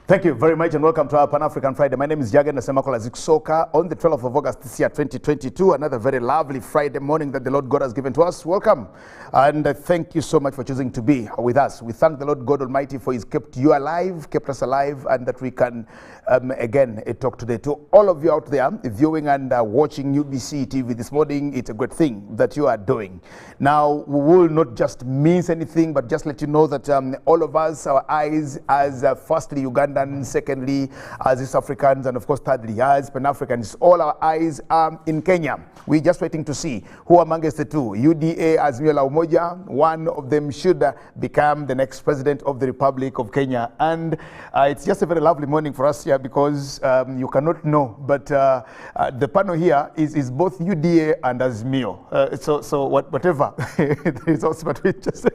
Thank you very much and welcome to our Pan-African Friday. My name is Jagan Nasemakola Ziksoka on the 12th of August this year, 2022. Another very lovely Friday morning that the Lord God has given to us. Welcome and thank you so much for choosing to be with us. We thank the Lord God Almighty for He's kept you alive, kept us alive, and that we can again talk today. To all of you out there viewing and watching UBC TV this morning, it's a great thing that you are doing. Now, we will not just miss anything, but just let you know that all of us, our eyes as firstly Uganda, secondly as East Africans, and of course thirdly as Pan-Africans, all our eyes are in Kenya. We're just waiting to see who amongst the two, UDA Azimio la Umoja, one of them should become the next president of the Republic of Kenya. And it's just a very lovely morning for us here because you cannot know, but the panel here is both UDA and Azimio. So whatever the results, but we just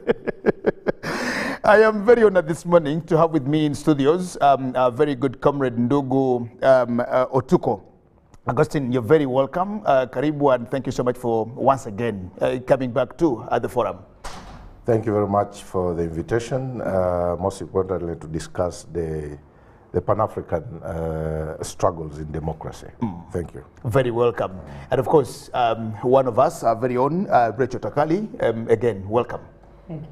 I am very honored this morning to have with me in studios a very good comrade Ndugu Otuko. Augustine, you're very welcome. Karibu, and thank you so much for once again coming back to the forum. Thank you very much for the invitation. Most importantly, to discuss the Pan-African struggles in democracy. Thank you. Very welcome. And of course, one of us, our very own, Rachel Takali, again, welcome. Thank you.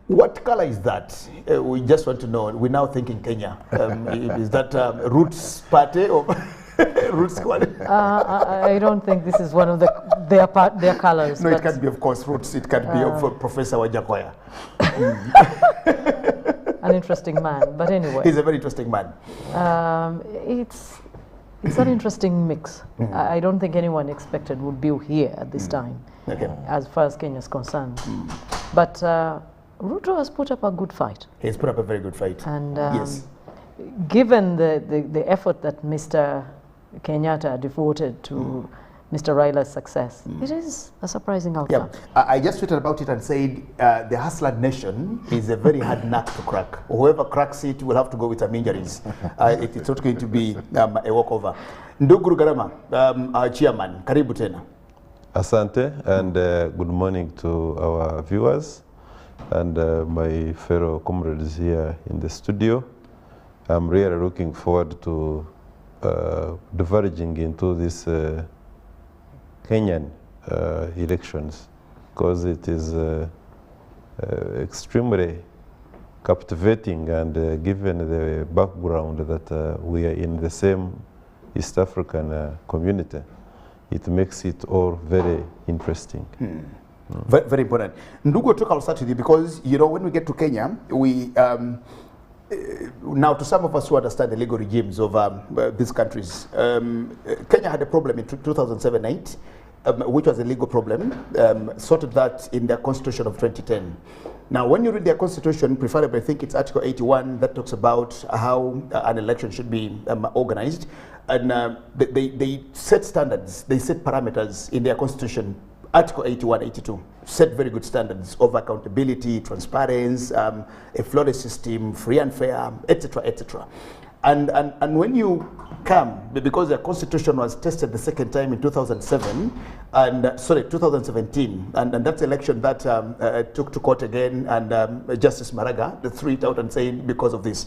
What color is that? We just want to know. We're now thinking Kenya. Is that Roots Party or Roots Squad? I don't think this is one of their colors. No, it can be, of course, Roots. It can be of Professor Wajakoya. An interesting man, but anyway. He's a very interesting man. It's an interesting mix. I don't think anyone expected would be here at this time, as far as Kenya is concerned. But Ruto has put up a good fight. He's put up a very good fight. And yes, given the effort that Mr. Kenyatta devoted to Mr. Raila's success, it is a surprising outcome. Yeah, I just tweeted about it and said the hustler nation is a very hard nut to crack. Whoever cracks it will have to go with some injuries. It's not going to be a walkover. Ndugu Garama, our chairman, karibu tena. Asante, and good morning to our viewers and my fellow comrades here in the studio. I'm really looking forward to diverging into this Kenyan elections, because it is extremely captivating, and given the background that we are in the same East African community, it makes it all very interesting. Very important. Ndugu Otuko, I'll start with you because, you know, when we get to Kenya, we now, to some of us who understand the legal regimes of these countries, Kenya had a problem in 2007-8, which was a legal problem, sorted that in their constitution of 2010. Now, when you read their constitution, preferably I think it's Article 81 that talks about how an election should be organized, and they set standards, they set parameters in their constitution. Article 81, 82 set very good standards of accountability, transparency, a flawless system, free and fair, etc., etc. And when you come, because the constitution was tested the second time in 2007, and sorry, 2017, and that's election that took to court again, and Justice Maraga threw it out and saying because of this.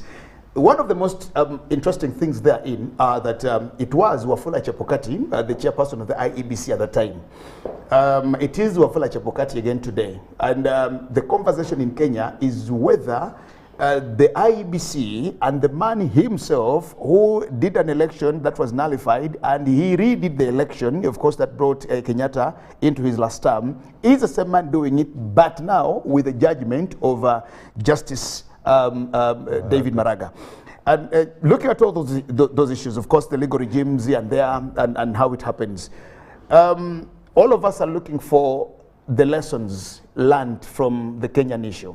One of the most interesting things therein are that it was Wafula Chebukati, the chairperson of the IEBC at the time. It is Wafula Chebukati again today. And the conversation in Kenya is whether the IEBC and the man himself who did an election that was nullified and he redid the election, of course, that brought Kenyatta into his last term, is the same man doing it, but now with the judgment of Justice David Maraga. And looking at all those issues, of course, the legal regimes here and there, and how it happens, all of us are looking for the lessons learned from the Kenyan issue.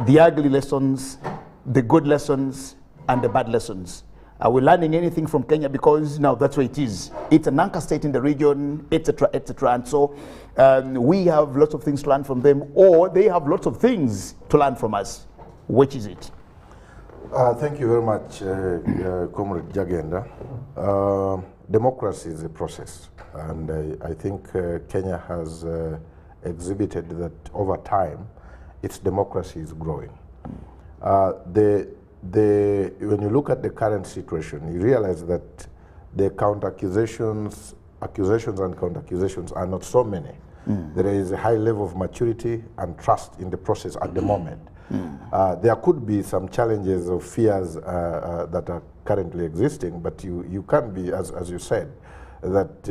The ugly lessons, the good lessons, and the bad lessons. Are we learning anything from Kenya? Because now that's where it is. It's an anchor state in the region, etc., etc. And so we have lots of things to learn from them, or they have lots of things to learn from us. Which is it? Thank you very much, Comrade Jagenda. Democracy is a process, and I think Kenya has exhibited that over time, its democracy is growing. The when you look at the current situation, you realize that the counter-accusations, accusations and counter-accusations are not so many. There is a high level of maturity and trust in the process at the moment. There could be some challenges or fears that are currently existing, but you can be, as you said, that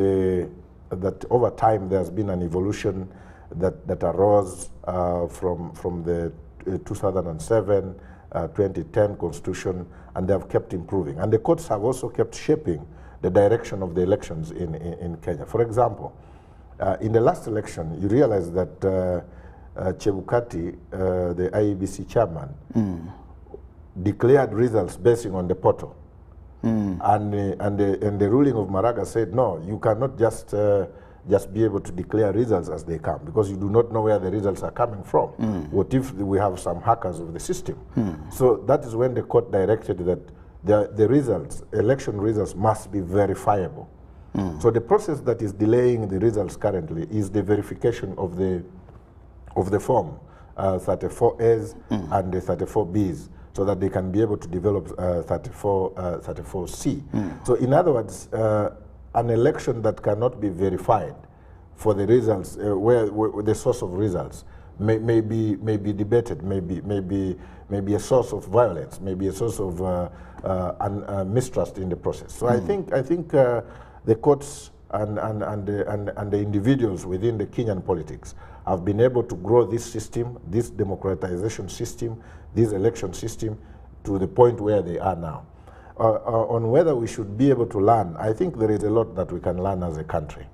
that over time there's been an evolution that arose from the 2007, 2010 Constitution, and they have kept improving. And the courts have also kept shaping the direction of the elections in Kenya. For example, in the last election, you realize that Chebukati, the IEBC chairman, declared results basing on the portal. And the ruling of Maraga said, no, you cannot just be able to declare results as they come, because you do not know where the results are coming from. What if we have some hackers of the system? So that is when the court directed that the results, election results, must be verifiable. So the process that is delaying the results currently is the verification of the form 34As and the 34Bs, so that they can be able to develop 34C. So in other words, an election that cannot be verified for the results, where the source of results may be debated, may be a source of violence, may be a source of mistrust in the process. So I think the courts and the individuals within the Kenyan politics have been able to grow this system, this democratization system, this election system, to the point where they are now. On whether we should be able to learn, I think there is a lot that we can learn as a country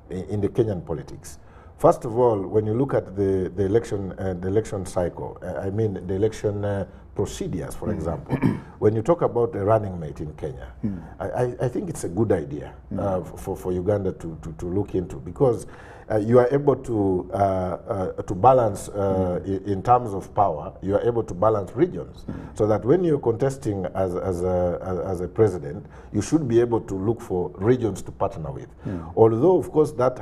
in the Kenyan politics. First of all, when you look at the election cycle, I mean the election procedures, for example, when you talk about a running mate in Kenya, I think it's a good idea for Uganda to look into, because you are able to balance in terms of power. You are able to balance regions, so that when you're contesting as a president, you should be able to look for regions to partner with. Although, of course, that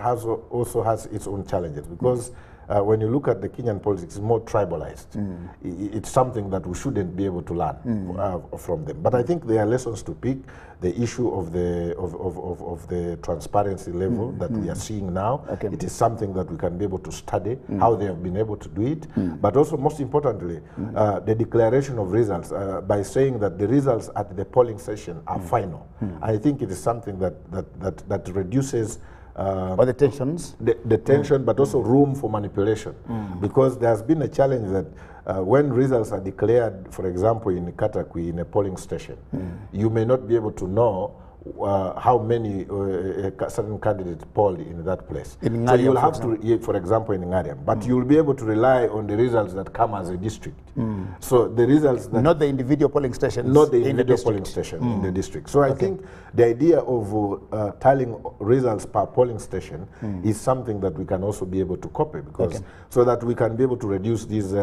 also has its own challenges, because when you look at the Kenyan politics, it's more tribalized. It's something that we shouldn't be able to learn from them. But I think there are lessons to pick. The issue of the transparency level that we are seeing now, it is something that we can be able to study, how they have been able to do it. But also, most importantly, the declaration of results, by saying that the results at the polling session are final. I think it is something that reduces or the tensions? The tension, but also room for manipulation. Because there has been a challenge that when results are declared, for example, in Katakwi, in a polling station, you may not be able to know how many certain candidates polled in that place. So you'll have to, for example, in Ngariam, but you'll be able to rely on the results that come as a district. So the results that... Not the individual polling stations. Not the individual polling station in the district. So I think the idea of tallying results per polling station is something that we can also be able to copy, because so that we can be able to reduce these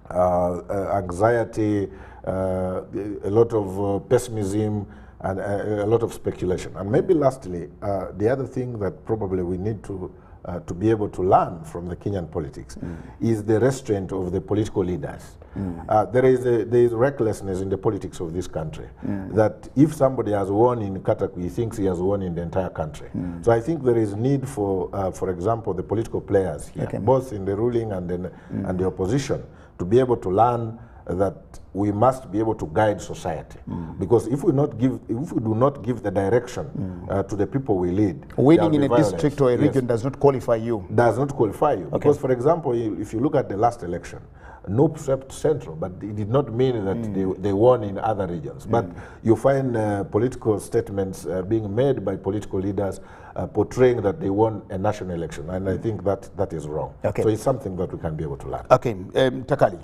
anxiety, a lot of pessimism, and a lot of speculation. And maybe lastly, the other thing that probably we need to be able to learn from the Kenyan politics is the restraint of the political leaders. There is recklessness in the politics of this country, that if somebody has won in Katakwi, he thinks he has won in the entire country. So I think there is need for example, the political players here, both in the ruling and the opposition, to be able to learn that we must be able to guide society, because if we do not give the direction to the people we lead, winning in a district or a region does not qualify you. Does not qualify you, because, for example, if you look at the last election, NUP swept Central, but it did not mean that they won in other regions. But you find political statements being made by political leaders portraying that they won a national election, and I think that is wrong. So it's something that we can be able to learn. Takali.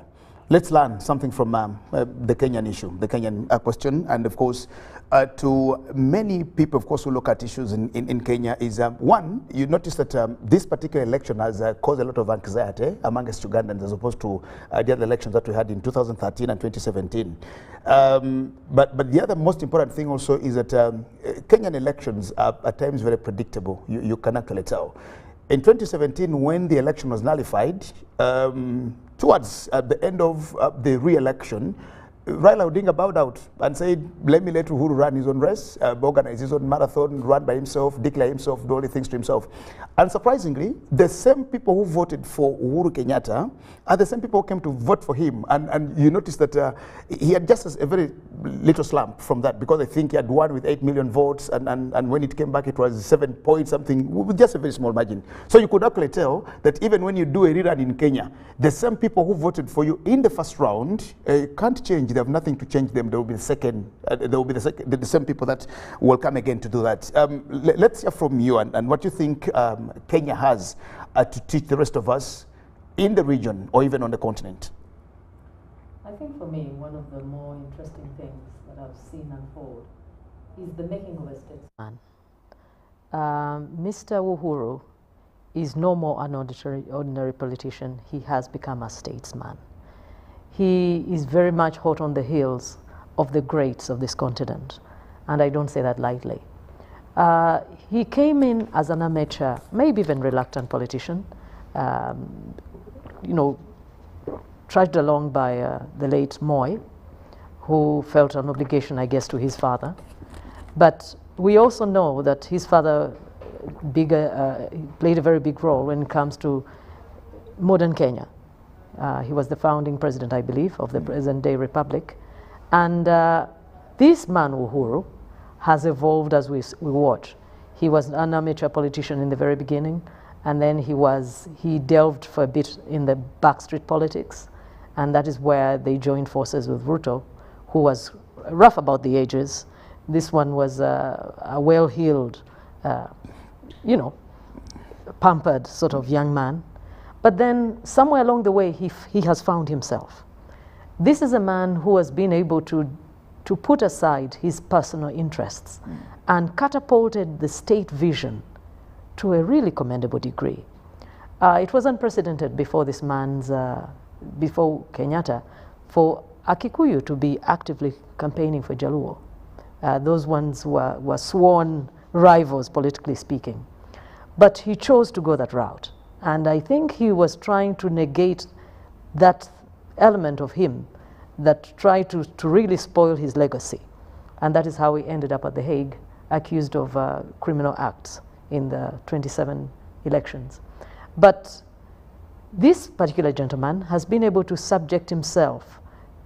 Let's learn something from the Kenyan issue, the Kenyan question. And of course, to many people, of course, who look at issues in Kenya is, one, you notice that this particular election has caused a lot of anxiety amongst Ugandans as opposed to the other elections that we had in 2013 and 2017. But the other most important thing also is that Kenyan elections are at times very predictable. You can actually tell. In 2017, when the election was nullified, towards the end of the re-election, Raila Odinga bowed out and said, let me let Uhuru run his own race, organize his own marathon, run by himself, declare himself, do all the things to himself. And surprisingly, the same people who voted for Uhuru Kenyatta are the same people who came to vote for him. And you notice that he had just a very little slump from that, because I think he had won with 8 million votes, and when it came back, it was 7 point something, with just a very small margin. So you could actually tell that even when you do a rerun in Kenya, the same people who voted for you in the first round can't change. They have nothing to change them. There will be the second. There will be the same people that will come again to do that. Let's hear from you and what you think Kenya has to teach the rest of us in the region or even on the continent. I think for me, one of the more interesting things that I've seen unfold is the making of a statesman. Mr. Uhuru is no more an ordinary politician. He has become a statesman. He is very much hot on the heels of the greats of this continent, and I don't say that lightly. He came in as an amateur, maybe even reluctant politician, you know, trudged along by the late Moi, who felt an obligation, I guess, to his father. But we also know that his father played a very big role when it comes to modern Kenya. He was the founding president, I believe, of the present-day republic. And this man, Uhuru, has evolved as we watch. He was an amateur politician in the very beginning, and then he delved for a bit in the backstreet politics, and that is where they joined forces with Ruto, who was rough about the edges. This one was a well-heeled, you know, pampered sort of young man. But then somewhere along the way, he has found himself. This is a man who has been able to put aside his personal interests and catapulted the state vision to a really commendable degree. It was unprecedented before this man's, before Kenyatta, for a Kikuyu to be actively campaigning for Jaluo. Those ones were sworn rivals, politically speaking. But he chose to go that route. And I think he was trying to negate that element of him that tried to really spoil his legacy. And that is how he ended up at The Hague, accused of criminal acts in the 27 elections. But this particular gentleman has been able to subject himself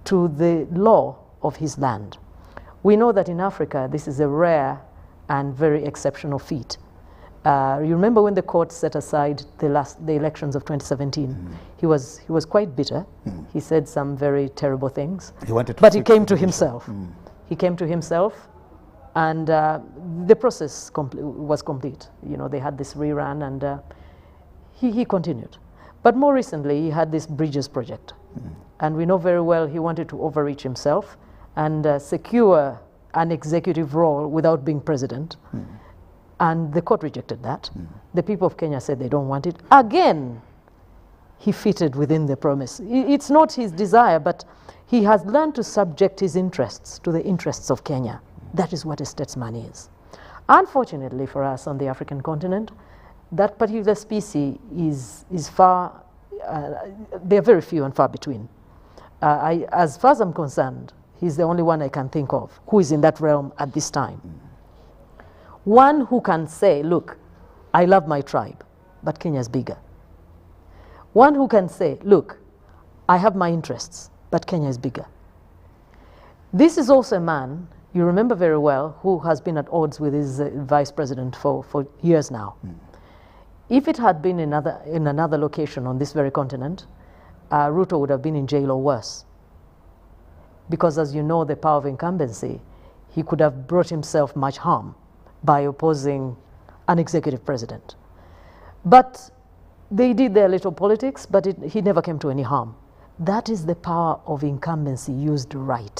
to the law of his land. We know that in Africa, this is a rare and very exceptional feat. You remember when the court set aside the elections of 2017? He was quite bitter. He said some very terrible things. But he came to himself. He came to himself, and the process was complete. You know, they had this rerun, and he continued. But more recently, he had this Bridges project, and we know very well he wanted to overreach himself and secure an executive role without being president. And the court rejected that. The people of Kenya said they don't want it. Again, he fitted within the promise. It's not his desire, but he has learned to subject his interests to the interests of Kenya. That is what a statesman is. Unfortunately for us on the African continent, that particular species is far, they're very few and far between. As far as I'm concerned, he's the only one I can think of who is in that realm at this time. One who can say, look, I love my tribe, but Kenya is bigger. One who can say, look, I have my interests, but Kenya is bigger. This is also a man, you remember very well, who has been at odds with his vice president for years now. If it had been in another location on this very continent, Ruto would have been in jail or worse. Because as you know, the power of incumbency, he could have brought himself much harm by opposing an executive president. But they did their little politics, but he never came to any harm. That is the power of incumbency used right.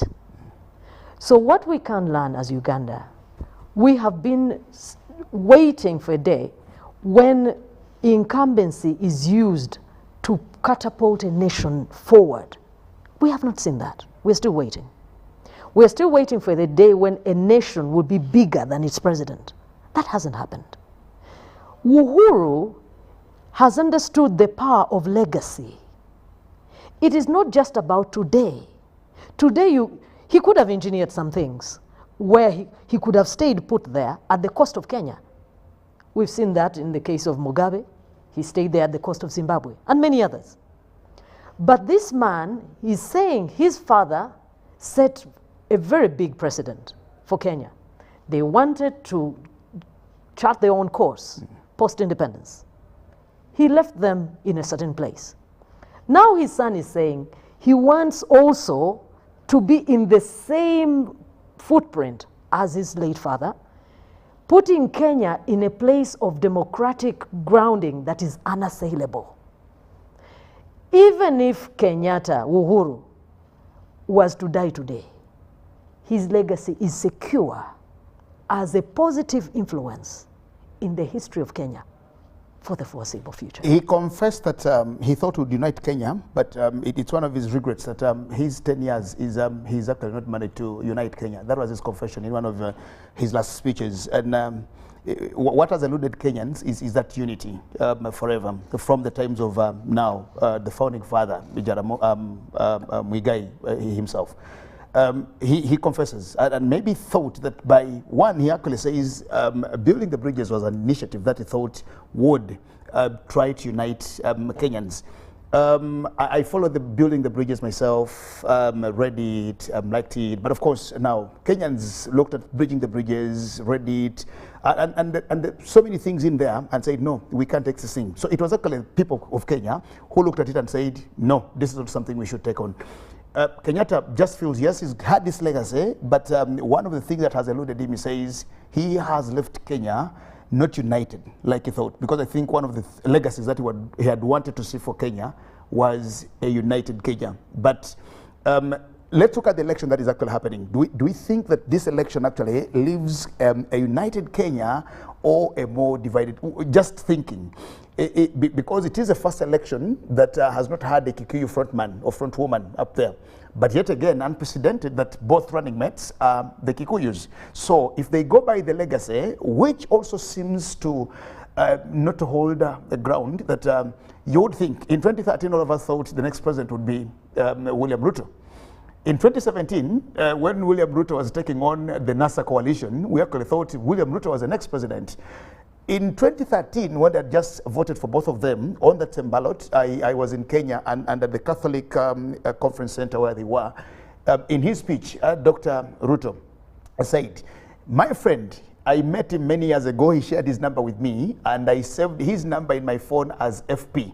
So what we can learn as Uganda, we have been waiting for a day when incumbency is used to catapult a nation forward. We have not seen that. We're still waiting. We're still waiting for the day when a nation will be bigger than its president. That hasn't happened. Uhuru has understood the power of legacy. It is not just about today. Today, he could have engineered some things where he could have stayed put there at the cost of Kenya. We've seen that in the case of Mugabe. He stayed there at the cost of Zimbabwe, and many others. But this man is saying his father set a very big precedent for Kenya. They wanted to chart their own course post-independence. He left them in a certain place. Now his son is saying he wants also to be in the same footprint as his late father, putting Kenya in a place of democratic grounding that is unassailable. Even if Kenyatta, Uhuru, was to die today, his legacy is secure as a positive influence in the history of Kenya for the foreseeable future. He confessed that he thought would unite Kenya, but it's one of his regrets that his 10 years is he's actually not managed to unite Kenya. That was his confession in one of his last speeches. And what has eluded Kenyans is that unity forever, from the times of now, the founding father, Muigai himself. He confesses and maybe thought that by one, he actually says building the bridges was an initiative that he thought would try to unite Kenyans. I followed the building the bridges myself, read it, liked it, but of course now Kenyans looked at bridging the bridges, read it, and so many things in there and said, no, we can't take this thing. So it was actually people of Kenya who looked at it and said, no, this is not something we should take on. Kenyatta just feels, yes, he's had this legacy, but one of the things that has eluded him, he says, he has left Kenya not united like he thought, because I think one of the legacies that he had wanted to see for Kenya was a united Kenya. But let's look at the election that is actually happening. Do we think that this election actually leaves a united Kenya or a more divided? Just thinking. Because it is the first election that has not had a Kikuyu frontman or frontwoman up there. But yet again, unprecedented that both running mates are the Kikuyus. So if they go by the legacy, which also seems to not to hold the ground, that you would think, in 2013 all of us thought the next president would be William Ruto. In 2017, when William Ruto was taking on the NASA coalition, we actually thought William Ruto was the next president. In 2013, when they just voted for both of them on that same ballot, I was in Kenya and at the Catholic Conference Center where they were. In his speech, Dr. Ruto said, my friend, I met him many years ago. He shared his number with me, and I saved his number in my phone as FP.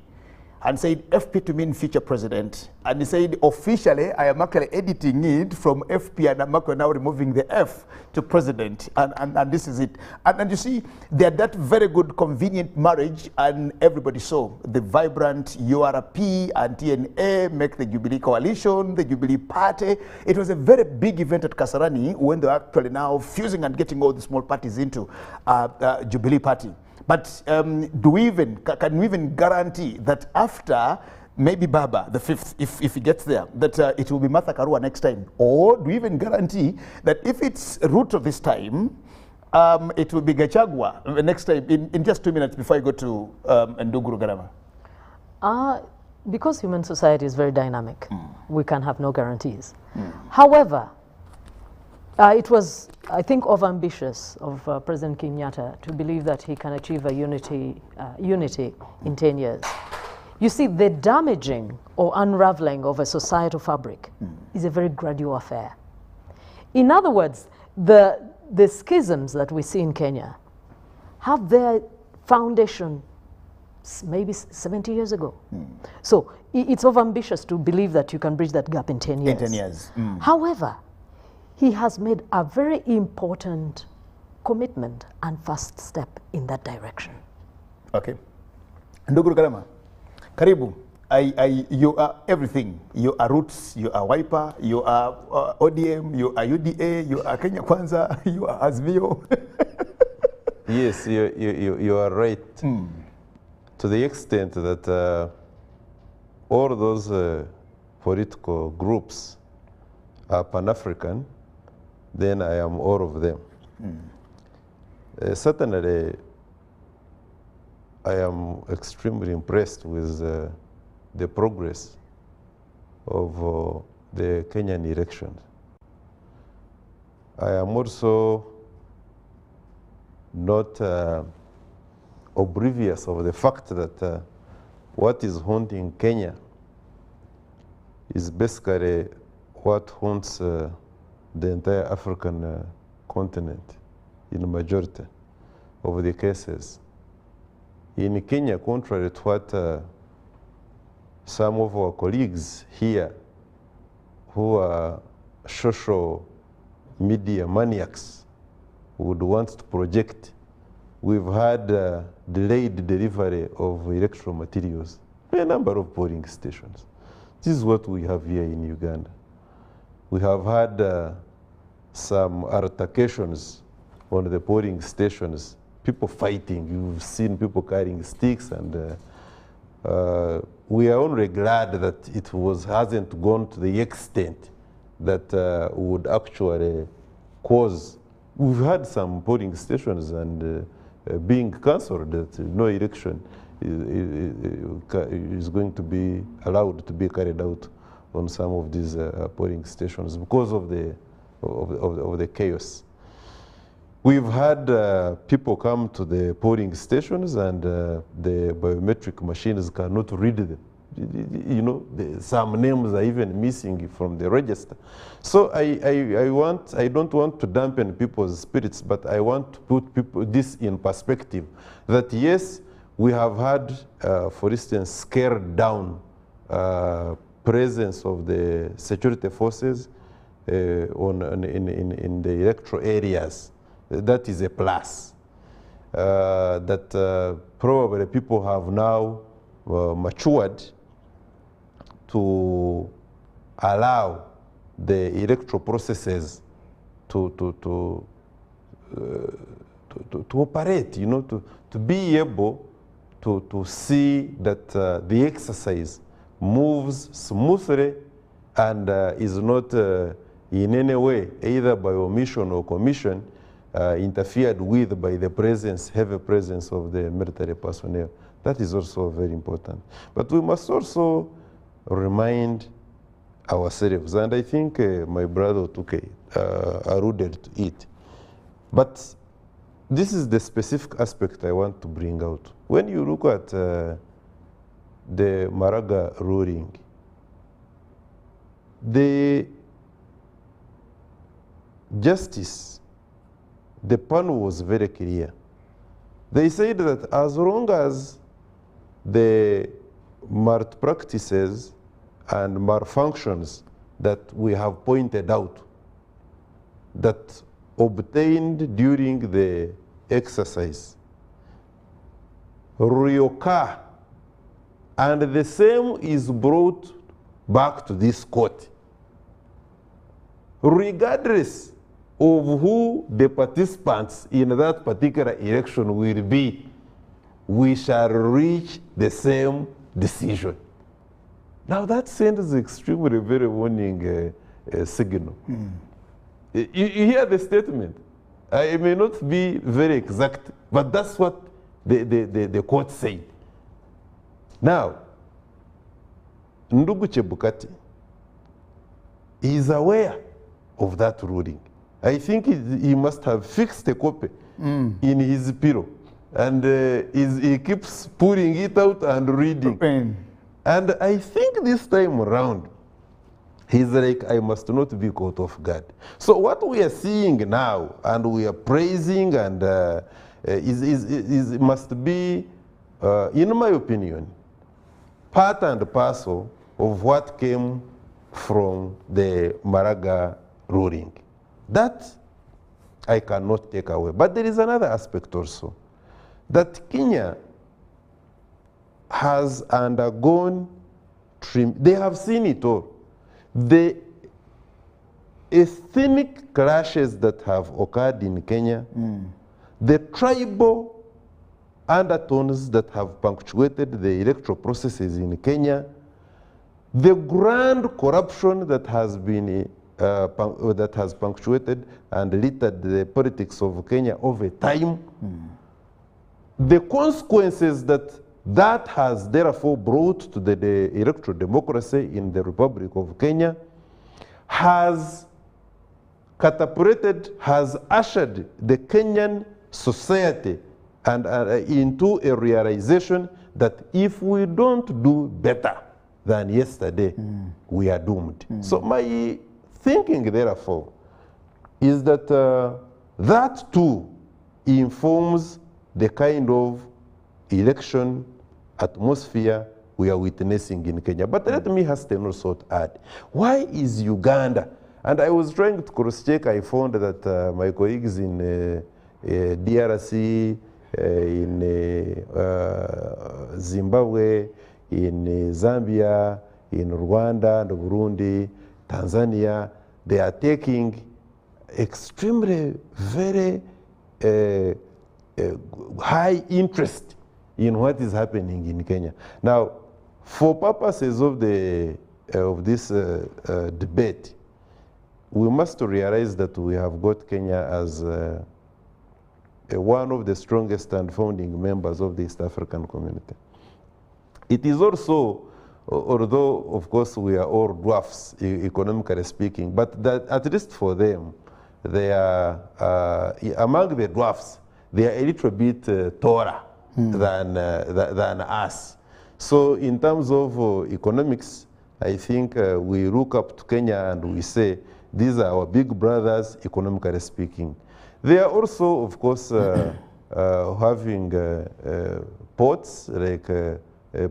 And said FP to mean future president. And he said, officially, I am actually editing it from FP, and I'm actually now removing the F to president. And this is it. And you see, they had that very good, convenient marriage, and everybody saw the vibrant URP and TNA make the Jubilee coalition, the Jubilee party. It was a very big event at Kasarani when they were actually now fusing and getting all the small parties into Jubilee party. But can we even guarantee that after maybe Baba, the fifth, if he gets there, that it will be Martha Karua next time? Or do we even guarantee that if it's Ruto this time, it will be Gachagua next time? In just 2 minutes before I go to Nduguru Garama. Because human society is very dynamic, we can have no guarantees. However, it was, I think, overambitious of President Kenyatta to believe that he can achieve a unity in 10 years. You see, the damaging or unraveling of a societal fabric is a very gradual affair. In other words, the schisms that we see in Kenya have their foundation maybe 70 years ago. So it's overambitious to believe that you can bridge that gap in 10 years. In 10 years. However, he has made a very important commitment and first step in that direction. Okay. Nduguru Garama, karibu. You are everything. You are Roots, you are Wiper, you are ODM, you are UDA, you are Kenya Kwanza, you are Azmio. Yes, you are right. To the extent that all those political groups are Pan-African, then I am all of them. Certainly, I am extremely impressed with the progress of the Kenyan elections. I am also not oblivious of the fact that what is haunting Kenya is basically what haunts the entire African continent in the majority of the cases. In Kenya, contrary to what some of our colleagues here who are social media maniacs would want to project, we've had delayed delivery of electoral materials in a number of polling stations. This is what we have here in Uganda. We have had some altercations on the polling stations, people fighting. You've seen people carrying sticks, and we are only glad that it hasn't gone to the extent that would actually cause. We've had some polling stations and being cancelled, that no election is going to be allowed to be carried out on some of these polling stations because of the chaos. We've had people come to the polling stations and the biometric machines cannot read them. You know, some names are even missing from the register. So I don't want to dampen people's spirits, but I want to put this in perspective, that yes, we have had, for instance, scaled down presence of the security forces in the electoral areas. That is a plus. That probably people have now matured to allow the electoral processes to operate, you know, to be able to see that the exercise moves smoothly and is not in any way, either by omission or commission, interfered with by the heavy presence of the military personnel. That is also very important. But we must also remind ourselves, and I think my brother Tuke alluded to it, but this is the specific aspect I want to bring out. When you look at the Maraga ruling, the justice, the panel was very clear. They said that as long as the malpractices and malfunctions that we have pointed out that obtained during the exercise reoccur, and the same is brought back to this court, regardless of who the participants in that particular election will be, we shall reach the same decision. Now that sends extremely very warning signal. You hear the statement. It may not be very exact, but that's what the court said. Now, Ndugu Chebukati is aware of that ruling. I think he must have fixed a copy in his pillow, and he keeps pulling it out and reading. And I think this time around, he's like, I must not be caught off guard. So what we are seeing now, and we are praising, and must be, in my opinion, part and parcel of what came from the Maraga ruling. That I cannot take away. But there is another aspect also, that Kenya has undergone, they have seen it all. The ethnic clashes that have occurred in Kenya, the tribal undertones that have punctuated the electoral processes in Kenya, the grand corruption that has been that has punctuated and littered the politics of Kenya over time, the consequences that has therefore brought to the electoral democracy in the Republic of Kenya, has catapulted, has ushered the Kenyan society and into a realization that if we don't do better than yesterday, we are doomed. So my thinking, therefore, is that that too informs the kind of election atmosphere we are witnessing in Kenya. But let me hasten also to add, why is Uganda? And I was trying to cross-check, I found that my colleagues in DRC, in Zimbabwe, in Zambia, in Rwanda, and Burundi, Tanzania, they are taking extremely very high interest in what is happening in Kenya. Now, for purposes of this debate, we must realize that we have got Kenya as one of the strongest and founding members of the East African community. It is also, although of course we are all dwarfs economically speaking, but that at least for them, they are among the dwarfs, they are a little bit taller than us. So in terms of economics, I think we look up to Kenya and we say, these are our big brothers, economically speaking. They are also, of course, having ports, like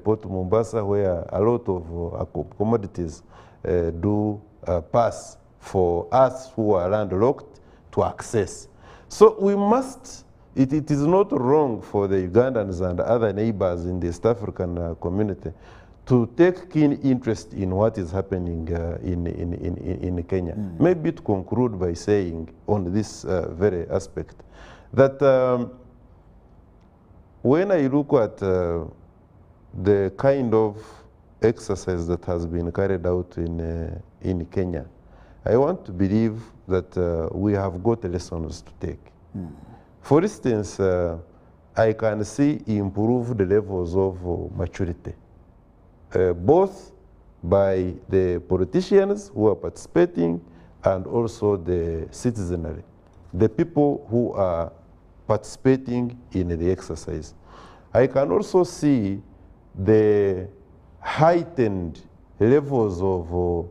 Port Mombasa, where a lot of commodities do pass for us who are landlocked to access. So we must, it is not wrong for the Ugandans and other neighbors in the East African community to take keen interest in what is happening in Kenya. Maybe to conclude by saying on this very aspect, that when I look at the kind of exercise that has been carried out in Kenya, I want to believe that we have got lessons to take. For instance, I can see improved levels of maturity, both by the politicians who are participating and also the citizenry, the people who are participating in the exercise. I can also see the heightened levels of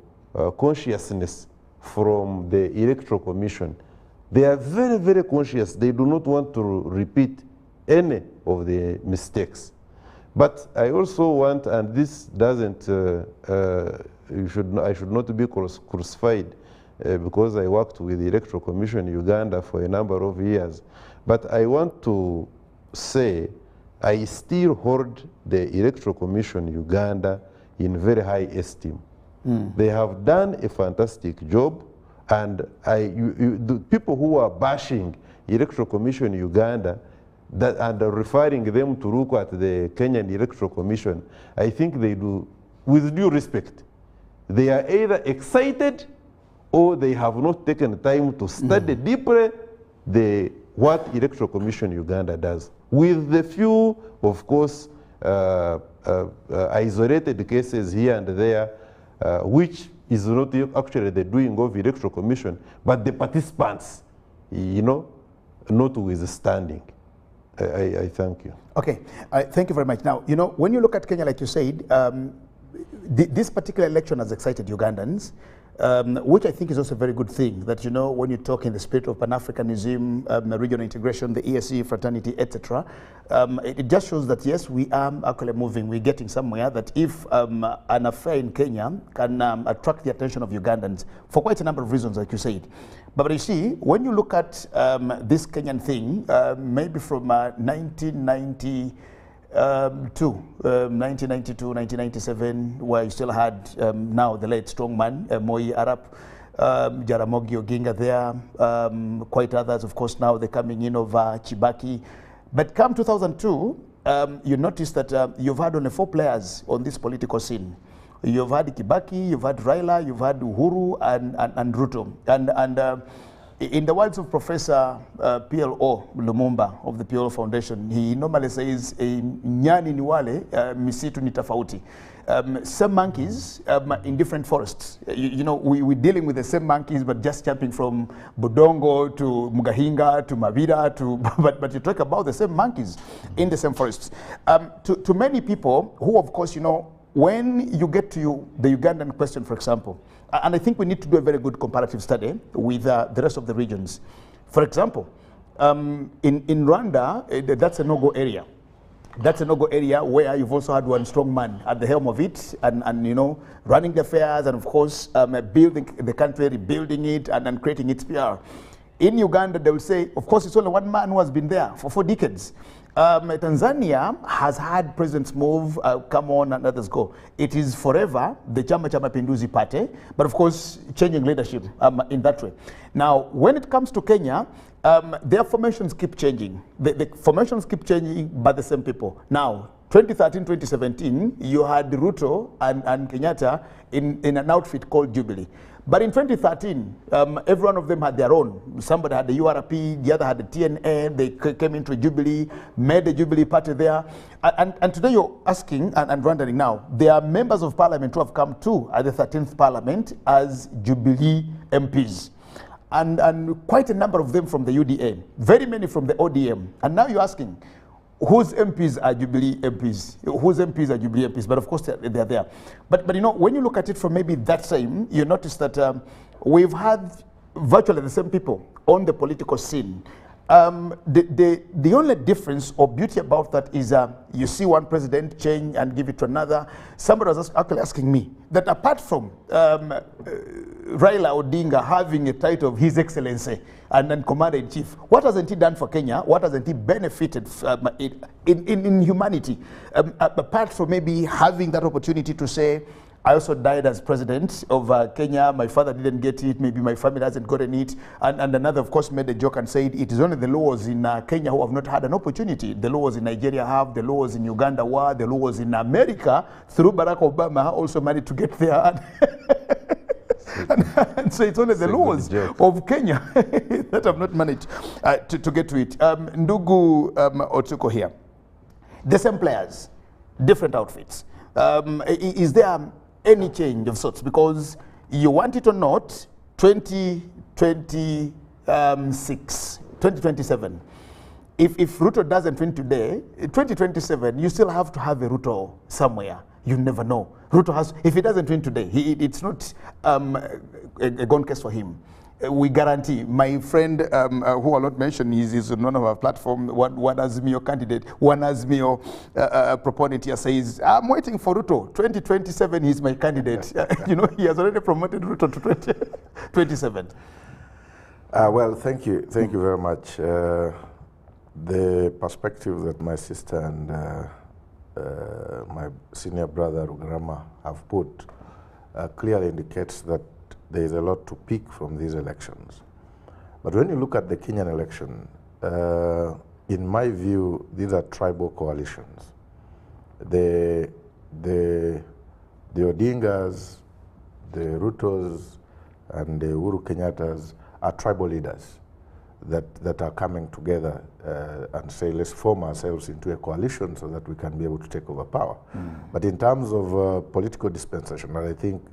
consciousness from the Electoral Commission. They are very, very conscious. They do not want to repeat any of the mistakes. But I also want, and this doesn't, I should not be crucified because I worked with the Electoral Commission in Uganda for a number of years. But I want to say I still hold the Electoral Commission in Uganda in very high esteem. They have done a fantastic job, and the people who are bashing Electoral Commission in Uganda and referring them to look at the Kenyan Electoral Commission, I think they do with due respect. They are either excited or they have not taken time to study deeply what Electoral Commission Uganda does. With the few, of course, isolated cases here and there, which is not actually the doing of Electoral Commission, but the participants, notwithstanding. I thank you. Okay, thank you very much. Now, when you look at Kenya, like you said, this particular election has excited Ugandans, which I think is also a very good thing, that, when you talk in the spirit of Pan-Africanism, regional integration, the ESE, fraternity, etc., it just shows that, yes, we are actually moving, we're getting somewhere, that if an affair in Kenya can attract the attention of Ugandans for quite a number of reasons, like you said. But you see, when you look at this Kenyan thing, maybe from 1992, 1997, where you still had now the late strongman, Moi Arap, Jaramogi Oginga there, quite others, of course, now they're coming in over Kibaki. But come 2002, you notice that you've had only 4 players on this political scene. You've had Kibaki, you've had Raila, you've had Uhuru, and Ruto. And In the words of Professor PLO Lumumba of the PLO Foundation, he normally says, nyani ni wale, misitu ni tofauti. Same monkeys in different forests. You know, we're dealing with the same monkeys, but just jumping from Budongo to Mugahinga to Mavira to, but you talk about the same monkeys in the same forests. To many people who, of course, you know, when you get to the Ugandan question, for example, and I think we need to do a very good comparative study with the rest of the regions. For example, in Rwanda, that's a no-go area. That's a no-go area where you've also had one strong man at the helm of it and you know, running the affairs and of course building the country, rebuilding it and creating its PR. In Uganda, they will say, of course, it's only one man who has been there for 4 decades. Tanzania has had presidents move, come on and others go. It is forever the Chama cha Mapinduzi party, but of course changing leadership in that way. Now, when it comes to Kenya, their formations keep changing. The formations keep changing by the same people. Now, 2013, 2017, you had Ruto and Kenyatta in an outfit called Jubilee. But in 2013, every one of them had their own. Somebody had the URP, the other had the TNA, they came into Jubilee, made the Jubilee party there. And today you're asking and wondering now, there are members of parliament who have come too at the 13th parliament as Jubilee MPs. And quite a number of them from the UDA, very many from the ODM. And now you're asking, whose MPs are Jubilee MPs? Whose MPs are Jubilee MPs? But of course they're there. But you know, when you look at it from maybe that time, you notice that we've had virtually the same people on the political scene. The only difference or beauty about that is you see one president change and give it to another. Somebody was actually asking me that apart from Raila Odinga having a title of His Excellency and then Commander-in-Chief, what hasn't he done for Kenya? What hasn't he benefited in humanity? Apart from maybe having that opportunity to say, I also died as president of Kenya. My father didn't get it. Maybe my family hasn't gotten it. And another, of course, made a joke and said, it is only the laws in Kenya who have not had an opportunity. The laws in Nigeria have, the laws in Uganda were, the laws in America, through Barack Obama, also managed to get there. And so it's only the laws of Kenya that have not managed to get to it. Ndugu Otsuko here. The same players, different outfits. Is there any change of sorts? Because you want it or not, 2027, if Ruto doesn't win today, 2027, you still have to have a Ruto somewhere. You never know. Ruto has, if he doesn't win today, it's not a gone case for him. We guarantee. My friend, who I'll not mention, is on one of our platform, one Azimio candidate, one Azimio proponent here says, I'm waiting for Ruto. 2027, he's my candidate. You know, he has already promoted Ruto to 2027. Well, thank you. Thank you very much. The perspective that my sister and my senior brother, Rugarama, have put clearly indicates that there is a lot to pick from these elections. But when you look at the Kenyan election, in my view, these are tribal coalitions. The Odingas, the Rutos, and the Uhuru Kenyattas are tribal leaders that are coming together and say, let's form ourselves into a coalition so that we can be able to take over power. But in terms of political dispensation, I think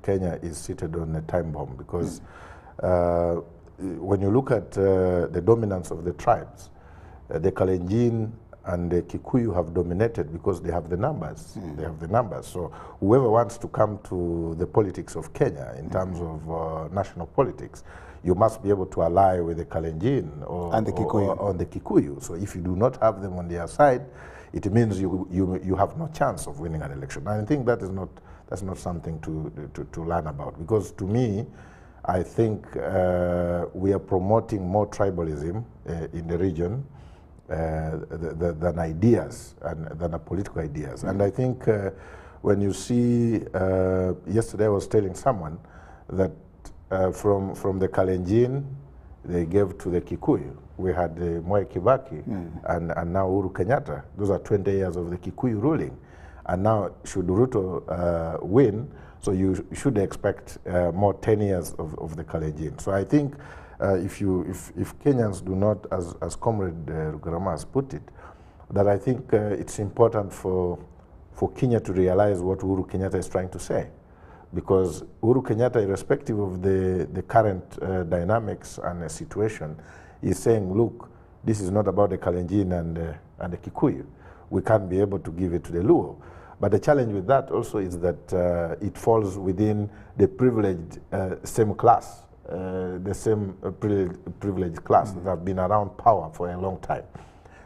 Kenya is seated on a time bomb because when you look at the dominance of the tribes, the Kalenjin and the Kikuyu have dominated because they have the numbers. They have the numbers. So whoever wants to come to the politics of Kenya in terms of national politics, you must be able to ally with the Kalenjin or the Kikuyu. So if you do not have them on their side, it means you have no chance of winning an election. And I think that's not something to learn about, because to me, I think we are promoting more tribalism in the region than ideas and than political ideas. And I think when you see, yesterday I was telling someone that from the Kalenjin, they gave to the Kikuyu. We had Mwai Kibaki and now Uhuru Kenyatta. Those are 20 years of the Kikuyu ruling. And now, should Ruto win, so you should expect more 10 years of the Kalenjin. So I think if Kenyans do not, as Comrade Rugarama has put it, that I think it's important for Kenya to realize what Uhuru Kenyatta is trying to say. Because Uhuru Kenyatta, irrespective of the current dynamics and the situation, is saying, look, this is not about the Kalenjin and the Kikuyu. We can't be able to give it to the Luo. But the challenge with that also is that it falls within the privileged same class, the same privileged class that have been around power for a long time.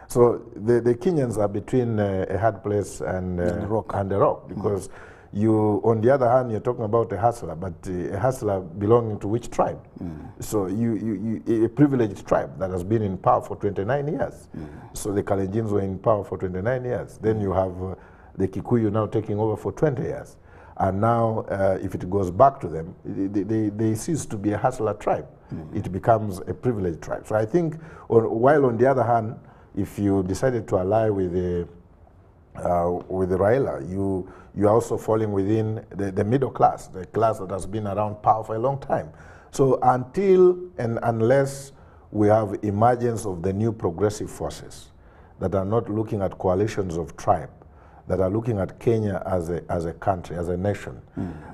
So the Kenyans are between a hard place and the rock, because you, on the other hand, you're talking about a hustler, but a hustler belonging to which tribe? So a privileged tribe that has been in power for 29 years. So the Kalenjins were in power for 29 years. Then you have the Kikuyu now taking over for 20 years. And now, if it goes back to them, they cease to be a hustler tribe. It becomes a privileged tribe. So I think, while on the other hand, if you decided to ally with the Raila, you are also falling within the middle class, the class that has been around power for a long time. So until and unless we have emergence of the new progressive forces that are not looking at coalitions of tribe, that are looking at Kenya as a country, as a nation,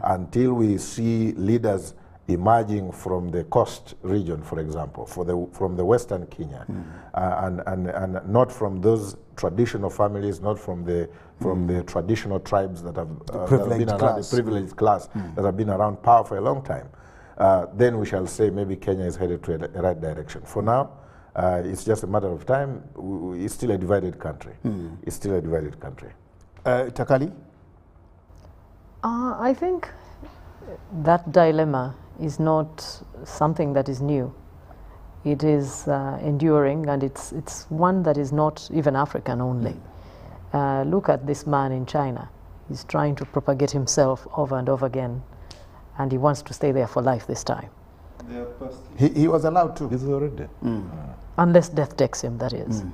until we see leaders emerging from the coast region, for example, from the Western Kenya, and not from those traditional families, not from the traditional tribes that have been around, the privileged class that have been around power for a long time, then we shall say maybe Kenya is headed to a right direction. For now, it's just a matter of time. It's still a divided country. It's still a divided country. Takali? I think that dilemma is not something that is new. It is enduring, and it's one that is not even African only. Look at this man in China. He's trying to propagate himself over and over again, and he wants to stay there for life this time. He was allowed to. He's already. Unless death takes him, that is.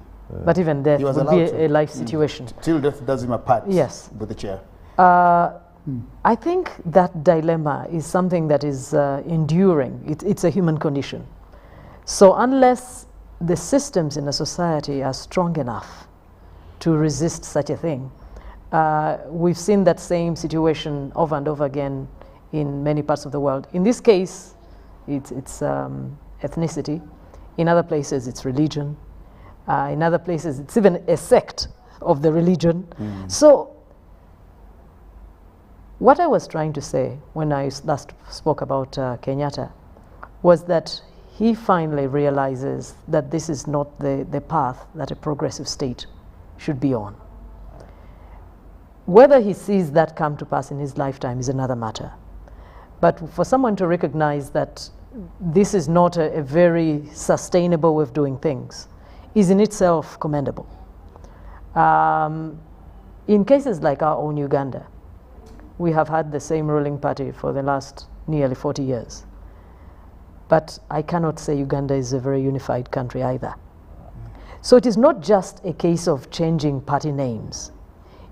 But even death would be a life situation. Till death does him apart. Yes. With the chair. I think that dilemma is something that is enduring. It's a human condition. So unless the systems in a society are strong enough to resist such a thing, we've seen that same situation over and over again in many parts of the world. In this case, it's ethnicity. In other places, it's religion. In other places, it's even a sect of the religion. So what I was trying to say when I last spoke about Kenyatta was that he finally realizes that this is not the path that a progressive state should be on. Whether he sees that come to pass in his lifetime is another matter. But for someone to recognize that this is not a very sustainable way of doing things is in itself commendable. In cases like our own Uganda, we have had the same ruling party for the last nearly 40 years. But I cannot say Uganda is a very unified country either. So it is not just a case of changing party names.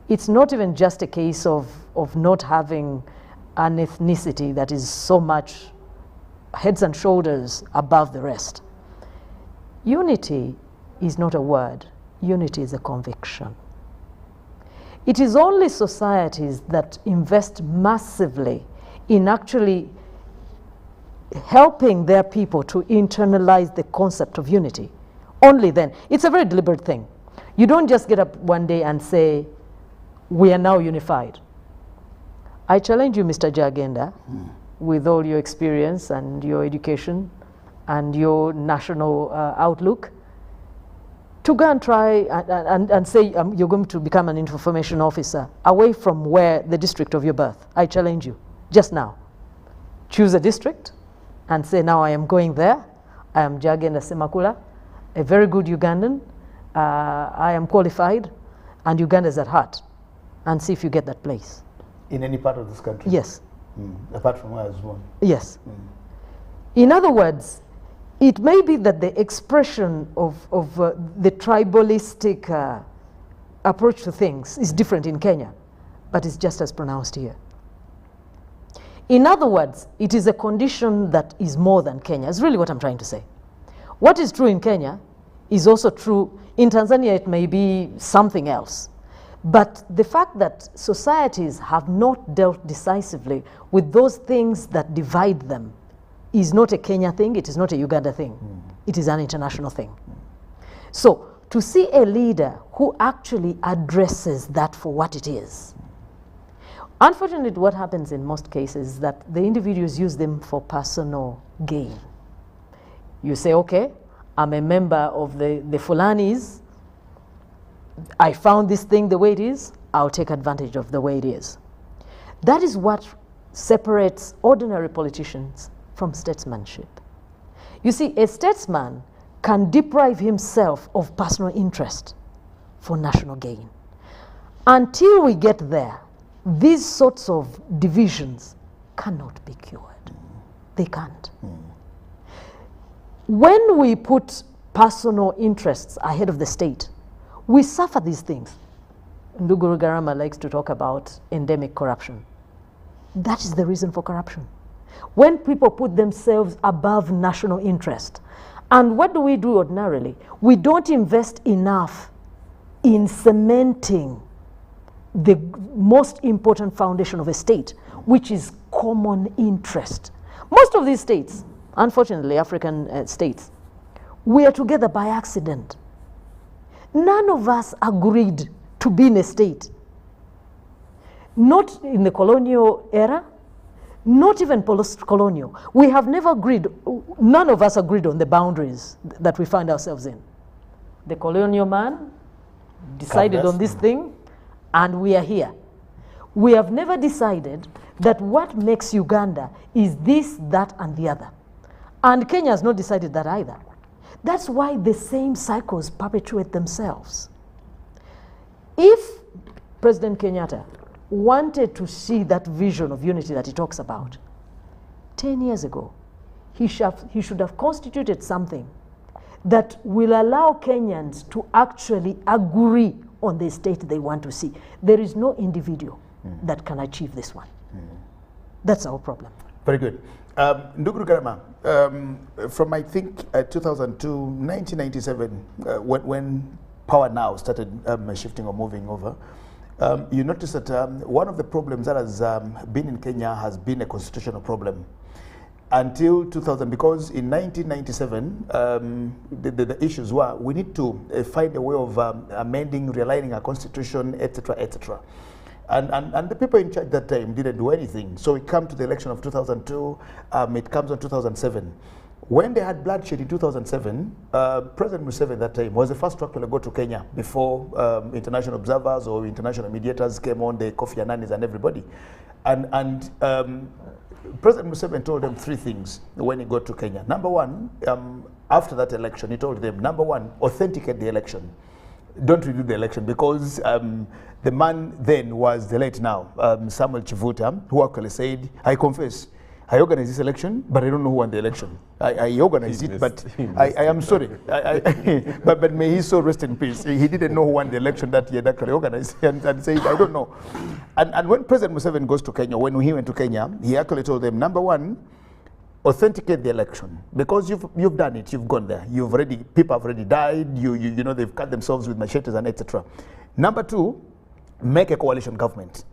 It's not even just a case of not having an ethnicity that is so much heads and shoulders above the rest. Unity is not a word. Unity is a conviction. It is only societies that invest massively in actually helping their people to internalize the concept of unity. Only then. It's a very deliberate thing. You don't just get up one day and say, we are now unified. I challenge you, Mr. Jagenda, with all your experience and your education and your national outlook, to go and try and say you're going to become an information officer away from where the district of your birth. I challenge you, just now. Choose a district and say, now I am going there. I am Jagenda Semakula, a very good Ugandan. I am qualified, and Uganda is at heart. And see if you get that place. In any part of this country? Yes. Apart from where I was born? Yes. In other words, it may be that the expression of the tribalistic approach to things is different in Kenya, but it's just as pronounced here. In other words, it is a condition that is more than Kenya, is really what I'm trying to say. What is true in Kenya is also true in Tanzania. It may be something else. But the fact that societies have not dealt decisively with those things that divide them is not a Kenya thing, it is not a Uganda thing. It is an international thing. So to see a leader who actually addresses that for what it is. Unfortunately, what happens in most cases is that the individuals use them for personal gain. You say, okay, I'm a member of the Fulanis, I found this thing the way it is, I'll take advantage of the way it is. That is what separates ordinary politicians from statesmanship. You see, a statesman can deprive himself of personal interest for national gain. Until we get there, these sorts of divisions cannot be cured. They can't. When we put personal interests ahead of the state, we suffer these things. Nduguru Garama likes to talk about endemic corruption. That is the reason for corruption. When people put themselves above national interest. And what do we do ordinarily? We don't invest enough in cementing the most important foundation of a state, which is common interest. Most of these states, unfortunately African states, we are together by accident. None of us agreed to be in a state. Not in the colonial era, not even post-colonial. We have never agreed, none of us agreed on the boundaries that we find ourselves in. The colonial man decided on this thing, and we are here. We have never decided that what makes Uganda is this, that, and the other. And Kenya has not decided that either. That's why the same cycles perpetuate themselves. If President Kenyatta wanted to see that vision of unity that he talks about, 10 years ago, he should have constituted something that will allow Kenyans to actually agree on the state they want to see. There is no individual that can achieve this one. That's our problem. Very good. Nduguru Garama, from I think 2002, 1997, when Power Now started shifting or moving over, you notice that one of the problems that has been in Kenya has been a constitutional problem. Until 2000, because in 1997, the issues were, we need to find a way of amending, realigning our constitution, etc., etc. And the people in charge that time didn't do anything. So we come to the election of 2002, it comes on 2007. When they had bloodshed in 2007, President Museveni at that time was the first to actually go to Kenya before international observers or international mediators came on, the Kofi Annanis and everybody. And President Museveni told them three things when he got to Kenya. Number one, after that election, he told them, number one, authenticate the election. Don't redo the election, because the man then was the late now, Samuel Chivuta, who actually said, I confess, I organized this election, but I don't know who won the election. I organized it, but I am sorry. But may his soul rest in peace. He didn't know who won the election that he had actually organized, and said, I don't know. And when President Museveni goes to Kenya, when he went to Kenya, he actually told them, number one, authenticate the election, because you've done it, you've gone there, people have already died, you know, they've cut themselves with machetes and etc. Number two, make a coalition government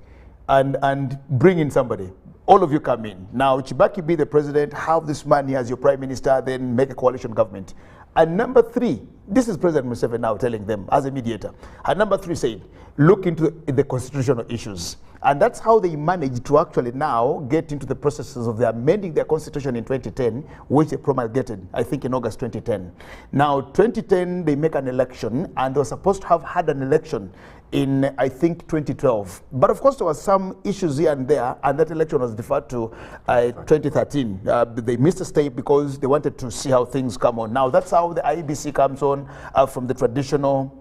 and bring in somebody. All of you come in. Now, Chibaki be the president, have this man here as your prime minister, then make a coalition government. And number three, this is President Museveni now telling them as a mediator. And number three said, look into the constitutional issues. And that's how they managed to actually now get into the processes of amending their constitution in 2010, which they promulgated, I think, in August 2010. Now, 2010, they make an election, and they were supposed to have had an election in, I think, 2012. But of course, there were some issues here and there, and that election was deferred to 2013. They missed a step because they wanted to see how things come on. Now, that's how the IEBC comes on from the traditional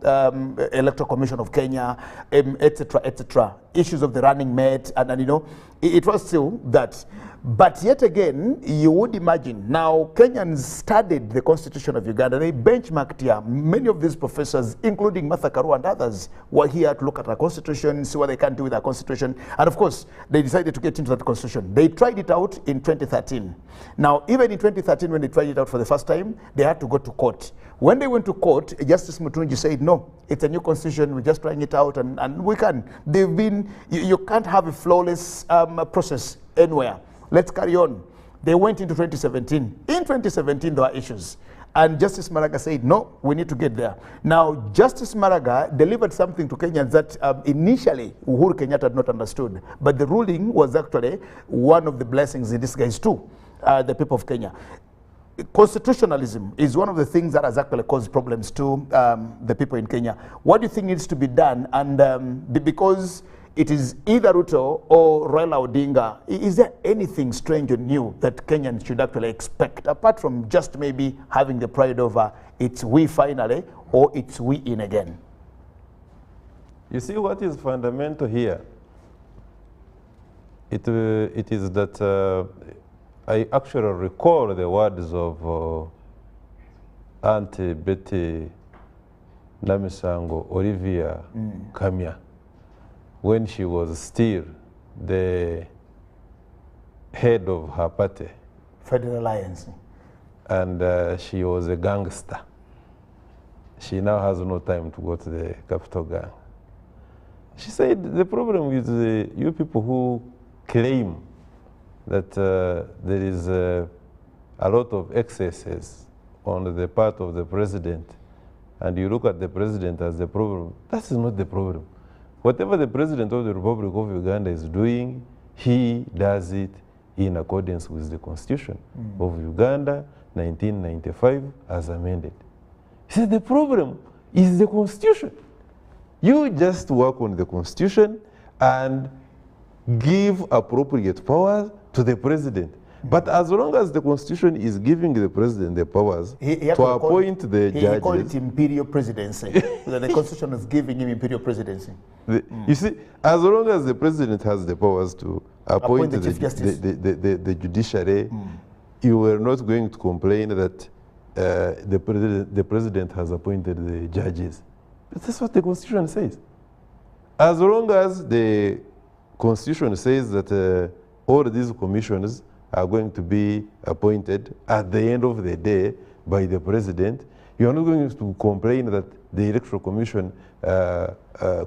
Electoral Commission of Kenya, etc., etc. issues of the running mate, and you know, it was still that. But yet again, you would imagine, now Kenyans studied the Constitution of Uganda, they benchmarked here. Many of these professors, including Martha Karua and others, were here to look at our Constitution, see what they can do with our Constitution. And of course, they decided to get into that Constitution. They tried it out in 2013. Now, even in 2013, when they tried it out for the first time, they had to go to court. When they went to court, Justice Mutunji said, no, it's a new Constitution, we're just trying it out, and we can. They've been, you can't have a flawless process anywhere. Let's carry on. They went into 2017. In 2017, there were issues. And Justice Maraga said, no, we need to get there. Now, Justice Maraga delivered something to Kenyans that initially Uhuru Kenyatta had not understood. But the ruling was actually one of the blessings in disguise too, the people of Kenya. Constitutionalism is one of the things that has actually caused problems to the people in Kenya. What do you think needs to be done? And because it is either Ruto or Raila Odinga, is there anything strange or new that Kenyans should actually expect, apart from just maybe having the pride over it's we finally or it's we in again? You see what is fundamental here? It is that I actually recall the words of Auntie Betty Namisango Olivia Kamya, when she was still the head of her party. Federal Alliance. And she was a gangster. She now has no time to go to the capital gang. She said the problem with you people who claim that there is a lot of excesses on the part of the president, and you look at the president as the problem. That is not the problem. Whatever the president of the Republic of Uganda is doing, he does it in accordance with the Constitution of Uganda, 1995, as amended. He said the problem is the Constitution. You just work on the Constitution and give appropriate powers to the president. But as long as the Constitution is giving the president the powers to appoint the judges. He called it imperial presidency. The Constitution is giving him imperial presidency. You see, as long as the president has the powers to appoint the Chief Justice, the judiciary, you are not going to complain that the president has appointed the judges. But that's what the Constitution says. As long as the Constitution says that all these commissions are going to be appointed at the end of the day by the president, you are not going to complain that the Electoral Commission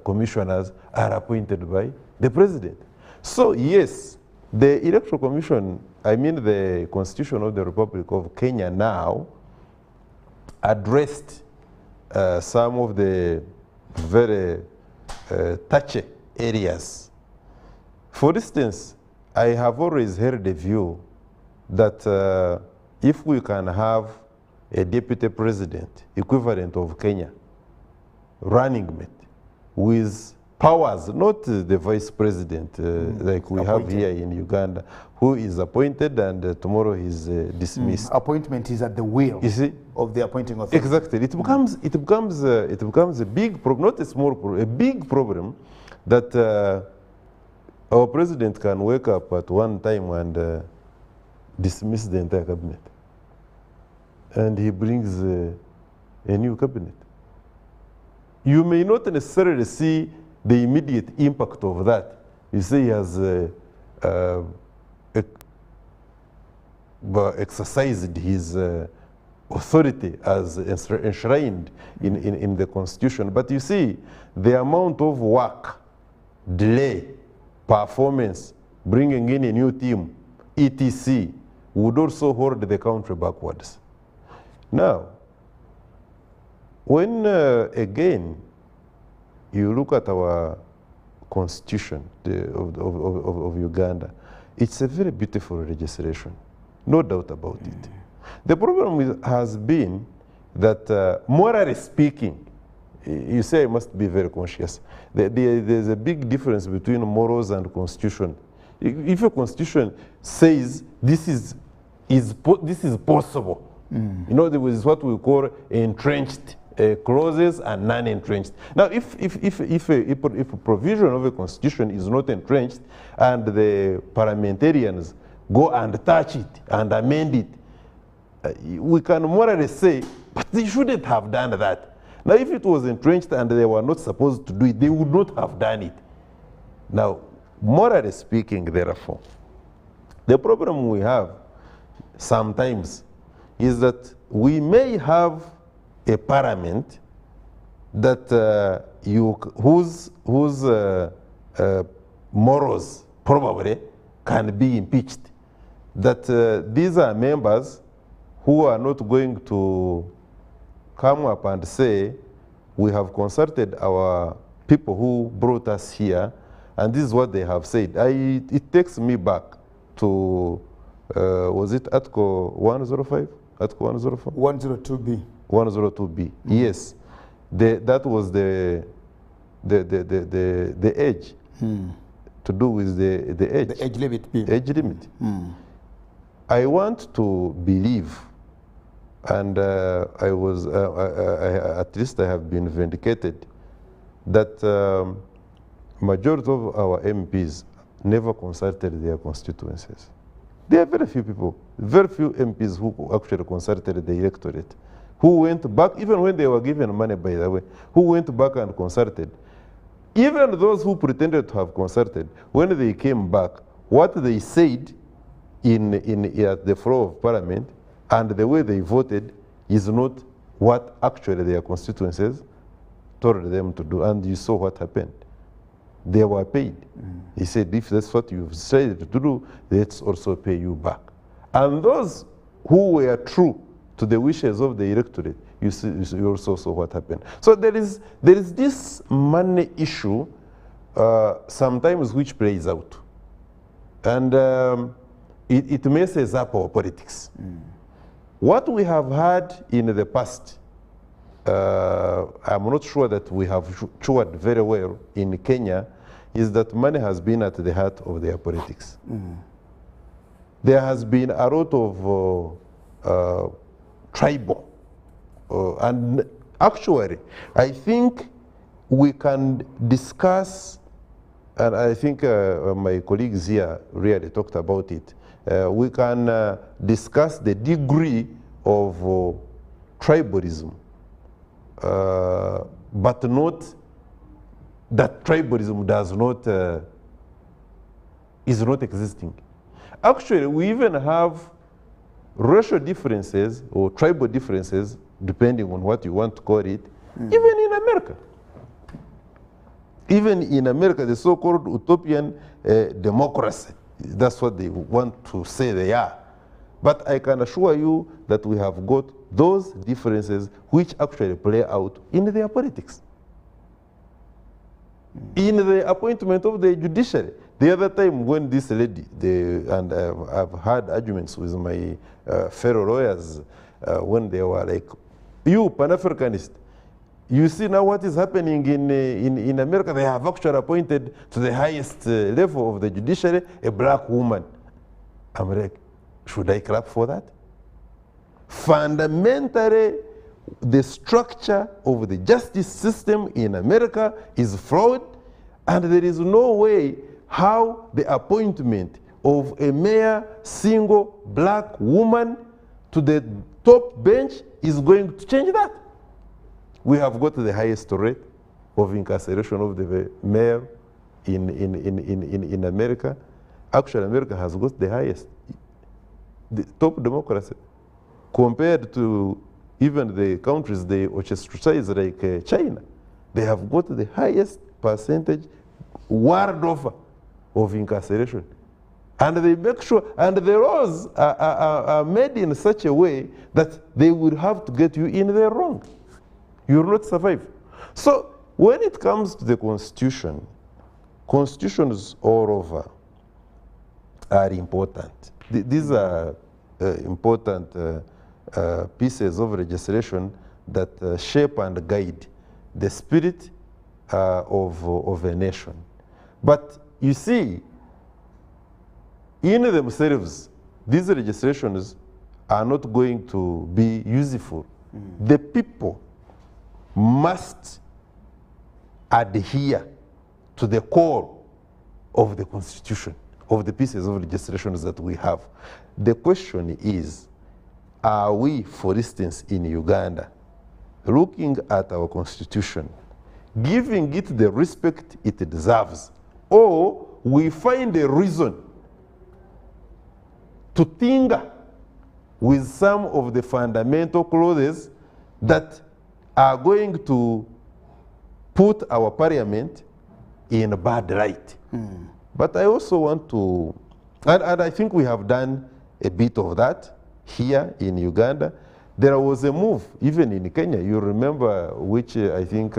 commissioners are appointed by the president. So yes, the Electoral Commission, I mean the Constitution of the Republic of Kenya now, addressed some of the very touchy areas. For instance, I have always held the view that if we can have a deputy president, equivalent of Kenya, running mate, with powers, not the vice president like we have here in Uganda, who is appointed and tomorrow he's dismissed. Appointment is at the will, you see, of the appointing authority. Exactly. It becomes a big problem, not a small problem, a big problem that our president can wake up at one time and dismiss the entire cabinet. And he brings a new cabinet. You may not necessarily see the immediate impact of that. You see, he has exercised his authority as enshrined in the Constitution. But you see, the amount of work, delay, performance, bringing in a new team, etc., would also hold the country backwards. Now, when again you look at our constitution of Uganda, it's a very beautiful legislation, no doubt about it. The problem has been that morally speaking, you say I must be very conscious. There's a big difference between morals and constitution. If a constitution says this is possible, you know, there is what we call entrenched clauses and non-entrenched. Now, if a provision of a constitution is not entrenched and the parliamentarians go and touch it and amend it, we can morally say, but they shouldn't have done that. Now, if it was entrenched and they were not supposed to do it, they would not have done it. Now, morally speaking, therefore, the problem we have sometimes is that we may have a parliament that whose morals probably can be impeached. That these are members who are not going to come up and say, we have consulted our people who brought us here, and this is what they have said. It takes me back to, was it Article 105? Article 105? 102B. 102B, yes. That was the age, to do with the age. The age limit. Bill. Age limit. I want to believe, and I was, at least I have been vindicated, that majority of our MPs never consulted their constituencies. There are very few people, very few MPs who actually consulted the electorate, who went back, even when they were given money, by the way, who went back and consulted. Even those who pretended to have consulted, when they came back, what they said at the floor of parliament and the way they voted is not what actually their constituencies told them to do. And you saw what happened. They were paid. He said, if that's what you've decided to do, let's also pay you back. And those who were true to the wishes of the electorate, you also saw what happened. So there is this money issue sometimes which plays out. And it messes up our politics. What we have had in the past, I'm not sure that we have chewered very well in Kenya, is that money has been at the heart of their politics. There has been a lot of tribal, and actually, I think we can discuss, and I think my colleagues here really talked about it, we can discuss the degree of tribalism, but not that tribalism is not existing. Actually, we even have racial differences or tribal differences, depending on what you want to call it, even in America. Even in America, the so-called utopian democracy, that's what they want to say they are. But I can assure you that we have got those differences which actually play out in their politics. In the appointment of the judiciary. The other time when this lady, and I've had arguments with my fellow lawyers when they were like, you Pan-Africanist, you see now what is happening in America, they have actually appointed to the highest level of the judiciary a black woman. I'm like, should I clap for that? Fundamentally, the structure of the justice system in America is flawed, and there is no way how the appointment of a mere single black woman to the top bench is going to change that. We have got the highest rate of incarceration of the mayor in America. Actually, America has got the highest, the top democracy, compared to even the countries they ostracize like China. They have got the highest percentage world over of incarceration. And they make sure, and the laws are made in such a way that they will have to get you in there wrong. You will not survive. So when it comes to the Constitution, constitutions all over are important. These are important pieces of legislation that shape and guide the spirit of a nation. But you see, in themselves, these legislations are not going to be useful. The people must adhere to the core of the Constitution, of the pieces of legislations that we have. The question is, are we, for instance, in Uganda, looking at our Constitution, giving it the respect it deserves, or we find a reason to tinker with some of the fundamental clauses that are going to put our parliament in a bad light? But I also want to, and I think we have done a bit of that here in Uganda. There was a move, even in Kenya, you remember, which I think,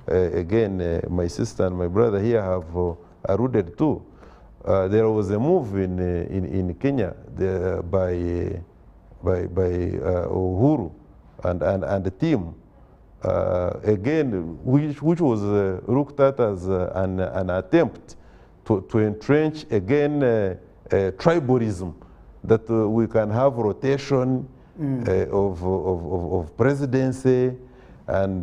again, my sister and my brother here have alluded to. There was a move in Kenya by Uhuru and the team, again, which was looked at as an attempt to entrench again tribalism, that we can have rotation of presidency, and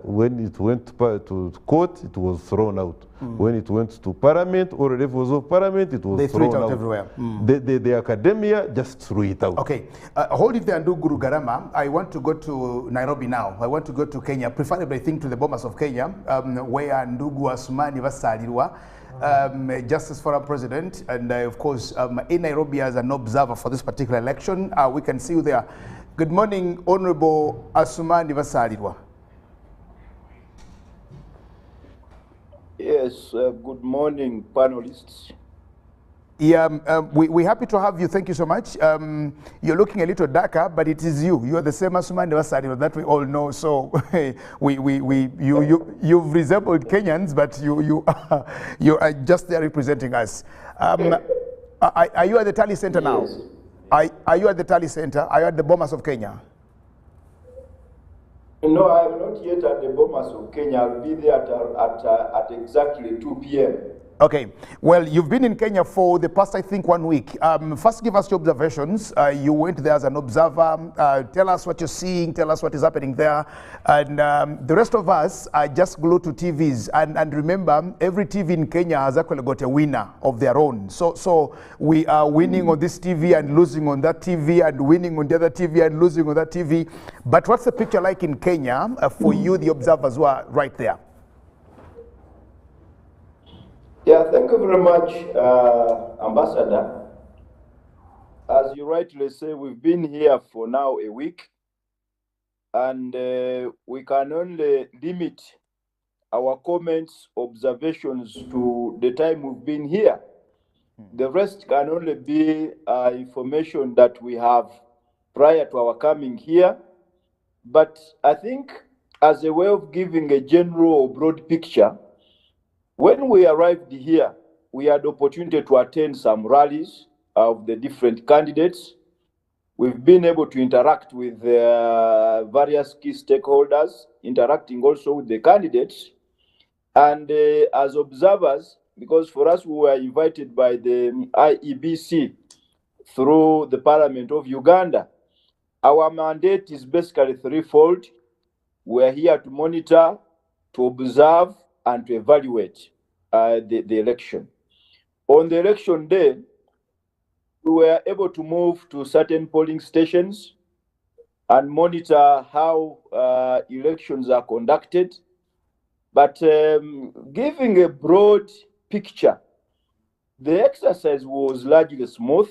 when it went to court, it was thrown out. When it went to parliament or levels of parliament, it was thrown out. Everywhere. The academia just threw it out. Okay, hold it there, Ndugu Garama. I want to go to Nairobi now. I want to go to Kenya, preferably I think to the Bomas of Kenya, where Ndugu Asumani Basalirwa, Justice Forum President, and of course in Nairobi as an observer for this particular election. We can see you there. Good morning, Honorable Asumani Basalirwa. Yes, good morning, panelists. Yeah, we're happy to have you. Thank you so much. You're looking a little darker, but it is you. You are the same Asumani Basalirwa that we all know. So you've resembled Kenyans, but you are just there representing us. Are you at the Tally Center now? Yes. Are you at the Tally Center? Are you at the Bomas of Kenya? No, I am not yet at the Bomas of Kenya. I'll be there at exactly 2 p.m. Okay, well, you've been in Kenya for the past, I think, 1 week. First, give us your observations. You went there as an observer. Tell us what you're seeing. Tell us what is happening there. And the rest of us are just glued to TVs. And remember, every TV in Kenya has actually got a winner of their own. So we are winning on this TV and losing on that TV and winning on the other TV and losing on that TV. But what's the picture like in Kenya for you, the observers who are right there? Yeah, thank you very much, Ambassador. As you rightly say, we've been here for now a week, and we can only limit our comments, observations to the time we've been here. The rest can only be information that we have prior to our coming here. But I think as a way of giving a general or broad picture, when we arrived here, we had the opportunity to attend some rallies of the different candidates. We've been able to interact with various key stakeholders, interacting also with the candidates. And as observers, because for us, we were invited by the IEBC through the Parliament of Uganda, our mandate is basically threefold. We're here to monitor, to observe, and to evaluate the election. On the election day, we were able to move to certain polling stations and monitor how elections are conducted. But giving a broad picture, the exercise was largely smooth.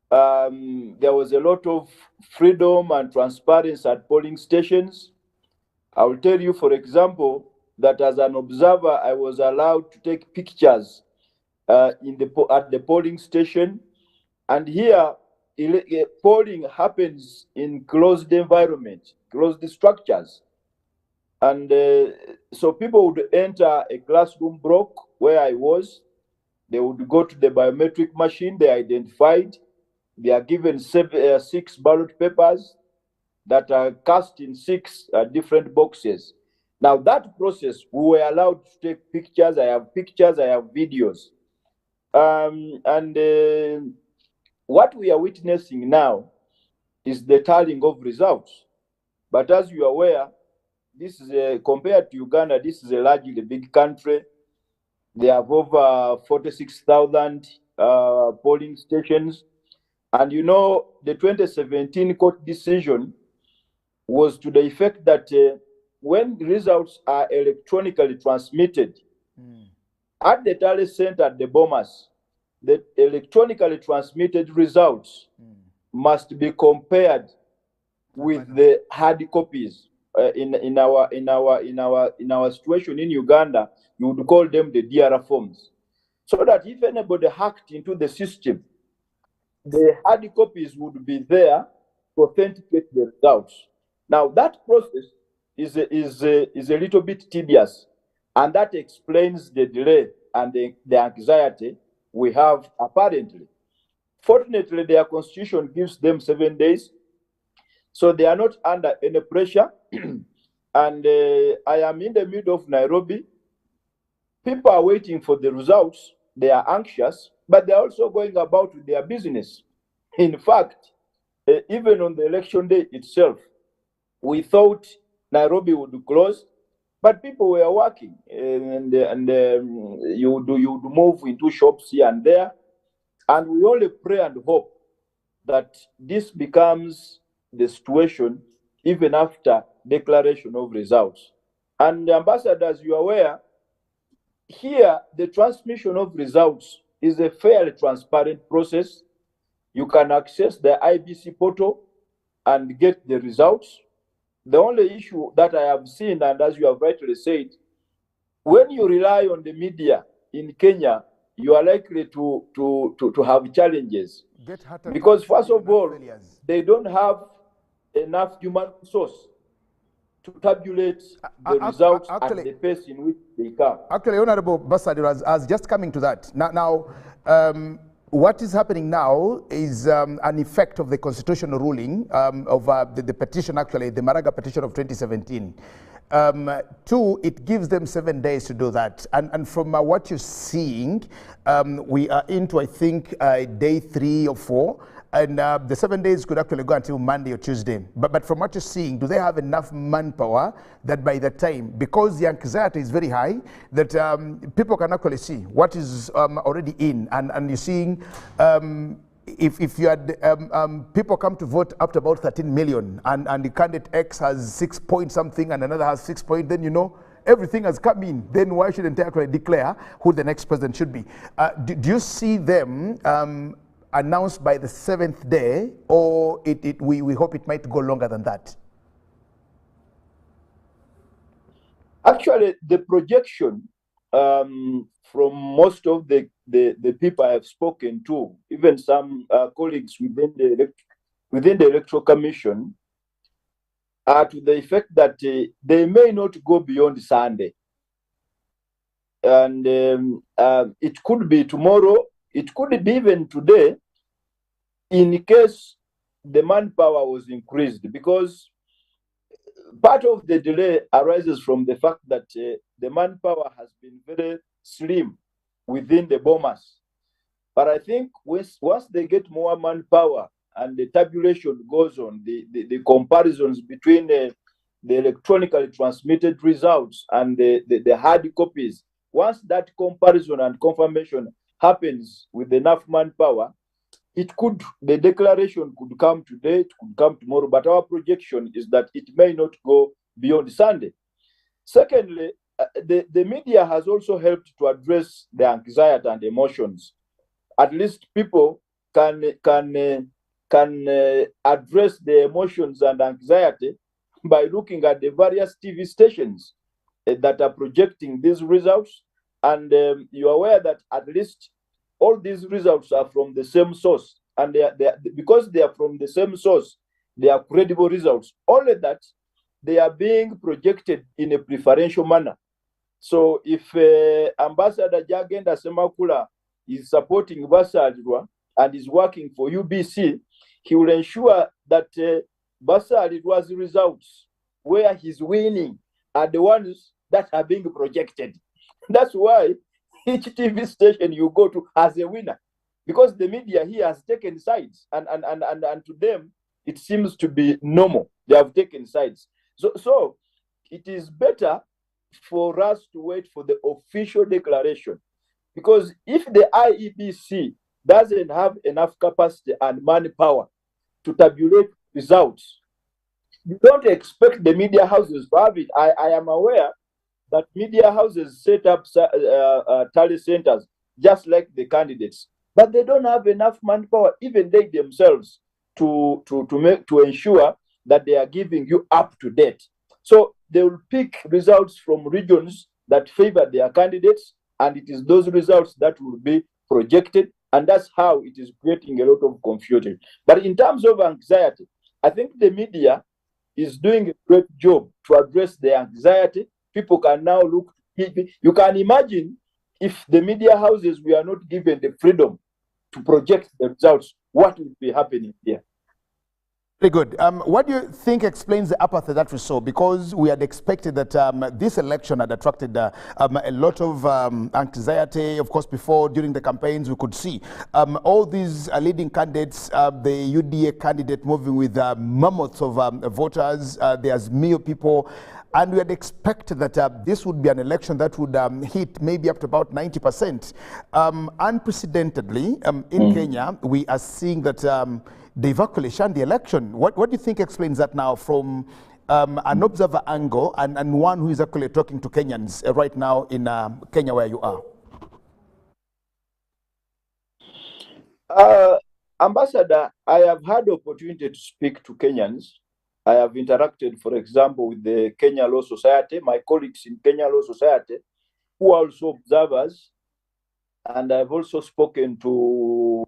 There was a lot of freedom and transparency at polling stations. I will tell you, for example, that as an observer, I was allowed to take pictures at the polling station. And here, polling happens in closed environment, closed structures. And so people would enter a classroom block where I was. They would go to the biometric machine, they identified. They are given 6 ballot papers that are cast in 6 different boxes. Now that process, we were allowed to take pictures. I have pictures, I have videos. What we are witnessing now is the tallying of results. But as you are aware, this is compared to Uganda, this is a largely big country. They have over 46,000 polling stations. And you know, the 2017 court decision was to the effect that when results are electronically transmitted at the tally center at the Bomas, the electronically transmitted results must be compared with the hard copies. In our situation in Uganda, you would call them the DR forms, so that if anybody hacked into the system, the hard copies would be there to authenticate the results. Now that process is a little bit tedious, and that explains the delay and the anxiety we have apparently. Fortunately, their constitution gives them 7 days, so they are not under any pressure. And I am in the middle of Nairobi. People are waiting for the results. They are anxious, but they are also going about with their business. In fact, even on the election day itself, we thought Nairobi would close, but people were working, and you would move into shops here and there, and we only pray and hope that this becomes the situation even after declaration of results. And ambassadors, you are aware, here the transmission of results is a fairly transparent process. You can access the IBC portal and get the results. The only issue that I have seen, and as you have rightly said, when you rely on the media in Kenya, you are likely to have challenges. Because first of all, they don't have enough human resource to tabulate the results at the pace in which they come. Actually, Honorable Ambassador, as just coming to that, now what is happening now is an effect of the constitutional ruling of the petition, actually, the Maraga petition of 2017. Two, it gives them 7 days to do that. And from what you're seeing, we are into, I think, day 3 or 4. And the 7 days could actually go until Monday or Tuesday. But from what you're seeing, do they have enough manpower that by the time, because the anxiety is very high, that people can actually see what is already in? And you're seeing, if you had people come to vote up to about 13 million, and the candidate X has 6 point something and another has 6 point, then you know everything has come in. Then why shouldn't they actually declare who the next president should be? Do you see them announced by the 7th day, or we hope it might go longer than that? Actually, the projection from most of the people I have spoken to, even some colleagues within the Electoral Commission, are to the effect that they may not go beyond Sunday. And it could be tomorrow, it could be even today, in case the manpower was increased, because part of the delay arises from the fact that the manpower has been very slim within the Bomas. But I think once they get more manpower and the tabulation goes on, the comparisons between the electronically transmitted results and the hard copies, once that comparison and confirmation happens with enough manpower, the declaration could come today, it could come tomorrow, but our projection is that it may not go beyond Sunday. Secondly, the media has also helped to address the anxiety and emotions. At least people can address the emotions and anxiety by looking at the various TV stations that are projecting these results. And you are aware that at least all these results are from the same source, and because they are from the same source, they are credible results. Only that they are being projected in a preferential manner. So if Ambassador Jagenda Semakula is supporting Basalirwa and is working for UBC, he will ensure that Basalirwa's results, where he's winning, are the ones that are being projected. That's why each TV station you go to has a winner, because the media here has taken sides, and to them it seems to be normal. They have taken sides. So it is better for us to wait for the official declaration, because if the IEBC doesn't have enough capacity and manpower to tabulate results, you don't expect the media houses to have it. I am aware that media houses set up tally centers just like the candidates, but they don't have enough manpower, even they themselves, to ensure that they are giving you up to date. So they will pick results from regions that favor their candidates, and it is those results that will be projected, and that's how it is creating a lot of confusion. But in terms of anxiety, I think the media is doing a great job to address the anxiety. People can now look. You can imagine if the media houses were not given the freedom to project the results, what would be happening here? Very good. What do you think explains the apathy that we saw? Because we had expected that this election had attracted a lot of anxiety. Of course, during the campaigns, we could see all these leading candidates, the UDA candidate moving with mammoths of voters, the Azimio people. And we had expected that this would be an election that would hit maybe up to about 90%. Unprecedentedly, in Kenya, we are seeing that they've actually shunned the election. What do you think explains that now from an observer angle and one who is actually talking to Kenyans right now in Kenya where you are? Ambassador, I have had the opportunity to speak to Kenyans. I have interacted, for example, with the Kenya Law Society, my colleagues in Kenya Law Society, who are also observers, and I've also spoken to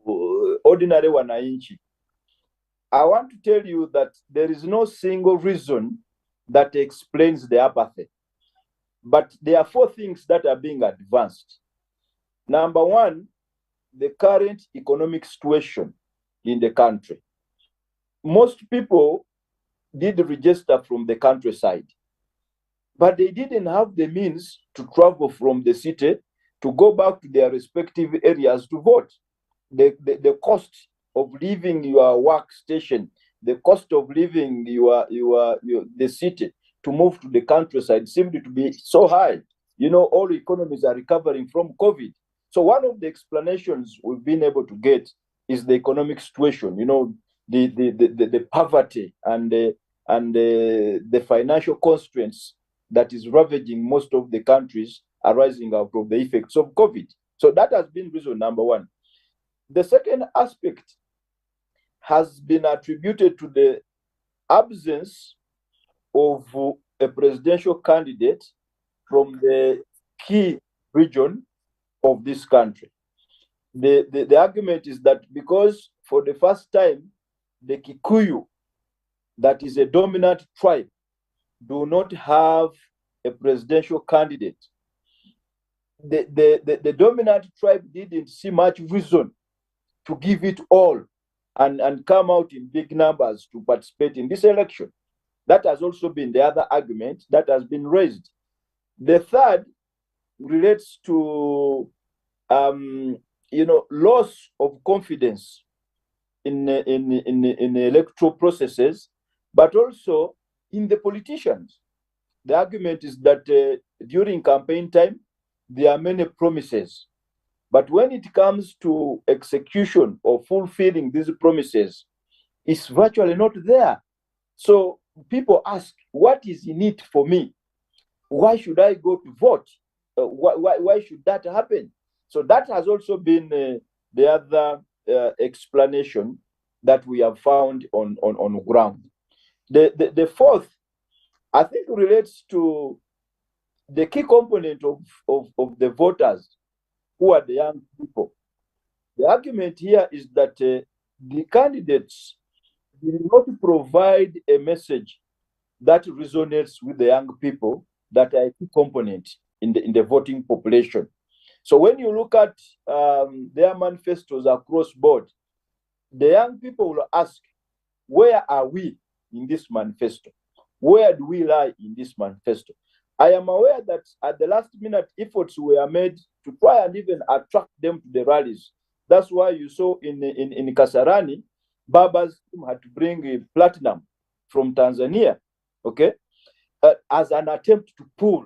ordinary wananchi. I want to tell you that there is no single reason that explains the apathy, but there are 4 things that are being advanced. Number 1, the current economic situation in the country. Most people did register from the countryside, but they didn't have the means to travel from the city to go back to their respective areas to vote. The cost of leaving your workstation, the cost of leaving the city to move to the countryside seemed to be so high. You know, all economies are recovering from COVID. So one of the explanations we've been able to get is the economic situation. You know, the poverty and the financial constraints that is ravaging most of the countries arising out of the effects of COVID. So that has been reason number 1. The second aspect has been attributed to the absence of a presidential candidate from the key region of this country. The argument is that because for the first time, the Kikuyu, that is a dominant tribe, do not have a presidential candidate. The dominant tribe didn't see much reason to give it all and come out in big numbers to participate in this election. That has also been the other argument that has been raised. The third relates to loss of confidence in electoral processes, but also in the politicians. The argument is that during campaign time, there are many promises, but when it comes to execution or fulfilling these promises, it's virtually not there. So people ask, what is in it for me? Why should I go to vote? Why should that happen? So that has also been the other explanation that we have found on ground. The fourth, I think, relates to the key component of the voters, who are the young people. The argument here is that the candidates did not provide a message that resonates with the young people that are a key component in the voting population. So when you look at their manifestos across board, the young people will ask, where are we in this manifesto? Where do we lie in this manifesto? I am aware that at the last minute, efforts were made to try and even attract them to the rallies. That's why you saw in Kasarani, Baba's team had to bring platinum from Tanzania. Okay, as an attempt to pull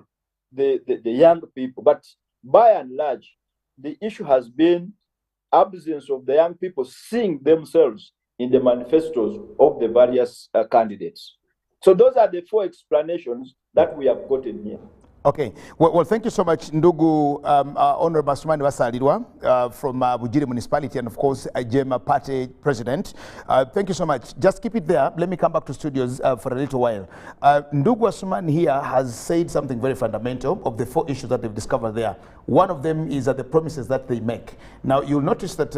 the young people. But by and large, the issue has been absence of the young people seeing themselves in the manifestos of the various candidates. So those are the 4 explanations that we have gotten here. Okay, well, thank you so much, Ndugu Honorable Asumani Wasalirwa from Bujiri Municipality, and of course, Jema Party President. Thank you so much. Just keep it there. Let me come back to studios for a little while. Ndugu Asumani here has said something very fundamental of the 4 issues that they've discovered there. One of them is the promises that they make. Now, you'll notice that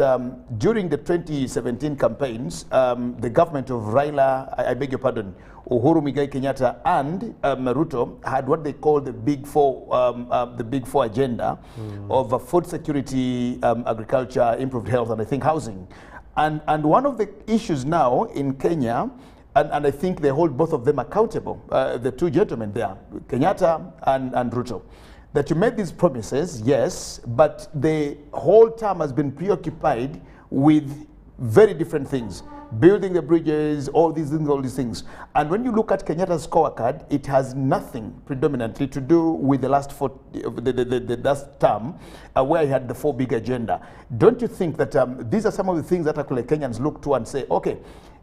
during the 2017 campaigns, the government of Raila, I beg your pardon, Uhuru Muigai Kenyatta and Ruto had what they call the Big Four agenda of food security, agriculture, improved health, and I think housing. And one of the issues now in Kenya, and I think they hold both of them accountable, the 2 gentlemen there, Kenyatta and Ruto, that you made these promises, yes, but the whole term has been preoccupied with very different things. Building the bridges, all these things. And when you look at Kenyatta's scorecard, it has nothing predominantly to do with the last the last term, where he had the 4 big agenda. Don't you think that these are some of the things that actually Kenyans look to and say, okay,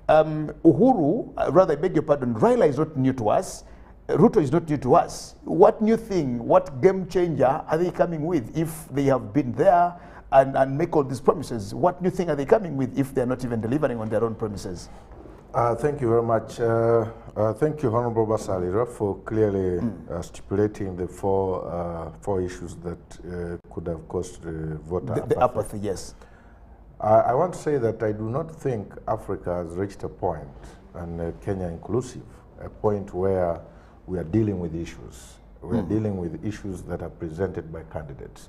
Uhuru, rather I beg your pardon, Raila is not new to us, Ruto is not new to us. What new thing, what game changer are they coming with if they have been there and make all these promises? What new thing are they coming with if they're not even delivering on their own promises? Thank you very much. Thank you, Honorable Wasalirwa, for clearly stipulating the 4 issues that could have caused voter apathy. The apathy, yes. I want to say that I do not think Africa has reached a point, and Kenya inclusive, a point where we are dealing with issues. We are dealing with issues that are presented by candidates.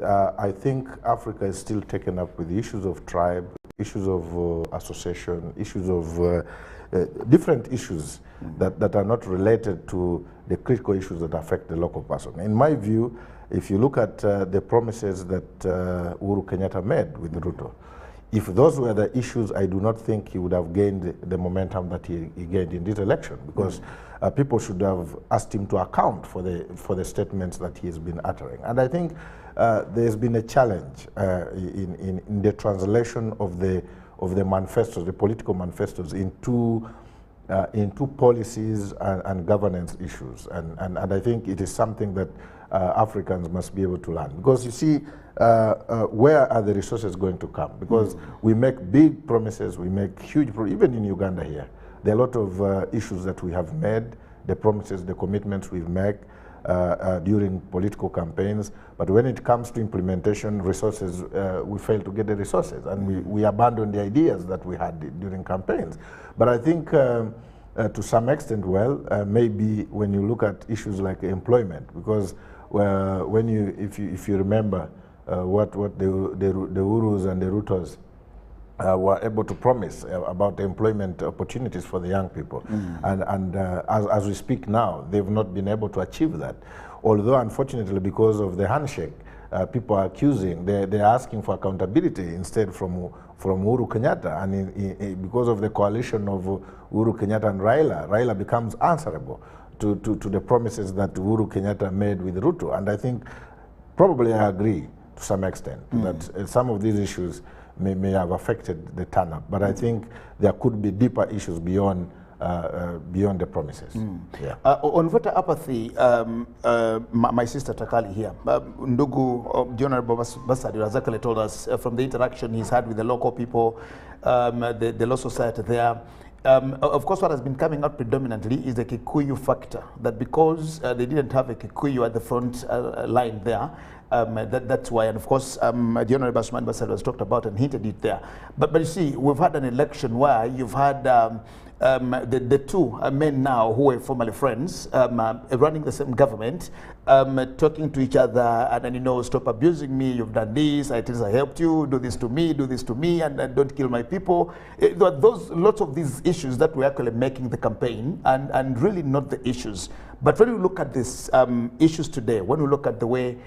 I think Africa is still taken up with issues of tribe, issues of association, issues of different issues that are not related to the critical issues that affect the local person. In my view, if you look at the promises that Uhuru Kenyatta made with Ruto, if those were the issues, I do not think he would have gained the momentum that he gained in this election, because people should have asked him to account for the statements that he has been uttering. And I think there's been a challenge in the translation of the manifestos, the political manifestos, into policies and governance issues. And I think it is something that Africans must be able to learn. Because you see, where are the resources going to come? Because we make big promises, we make huge, even in Uganda here, there are a lot of issues that we have made, the promises, the commitments we've made during political campaigns, but when it comes to implementation, resources, we fail to get the resources, and we abandon the ideas that we had during campaigns. But I think to some extent, maybe when you look at issues like employment, because if you remember what the Uhurus and the Rutos were able to promise about employment opportunities for the young people. And as we speak now, they've not been able to achieve that. Although, unfortunately, because of the handshake, people are accusing, they're asking for accountability instead from Uhuru Kenyatta. And because of the coalition of Uhuru Kenyatta and Raila becomes answerable to the promises that Uhuru Kenyatta made with Ruto. And I think, probably I agree to some extent that some of these issues may have affected the turnout, but I think there could be deeper issues beyond the promises. On voter apathy, my sister Takali here, Ndugu Honorable Wasalirwa has actually told us from the interaction he's had with the local people, the law society there. Of course, what has been coming out predominantly is the Kikuyu factor, that because they didn't have a Kikuyu at the front line there, that's why. And of course, the Honorable Asumani Wasalirwa has talked about and hinted it there. But you see, we've had an election where you've had the 2 men now who were formerly friends running the same government, talking to each other, and then, stop abusing me, you've done this, I helped you, do this to me, and don't kill my people. There were lots of these issues that were actually making the campaign, and really not the issues. But when we look at these issues today, when we look at the way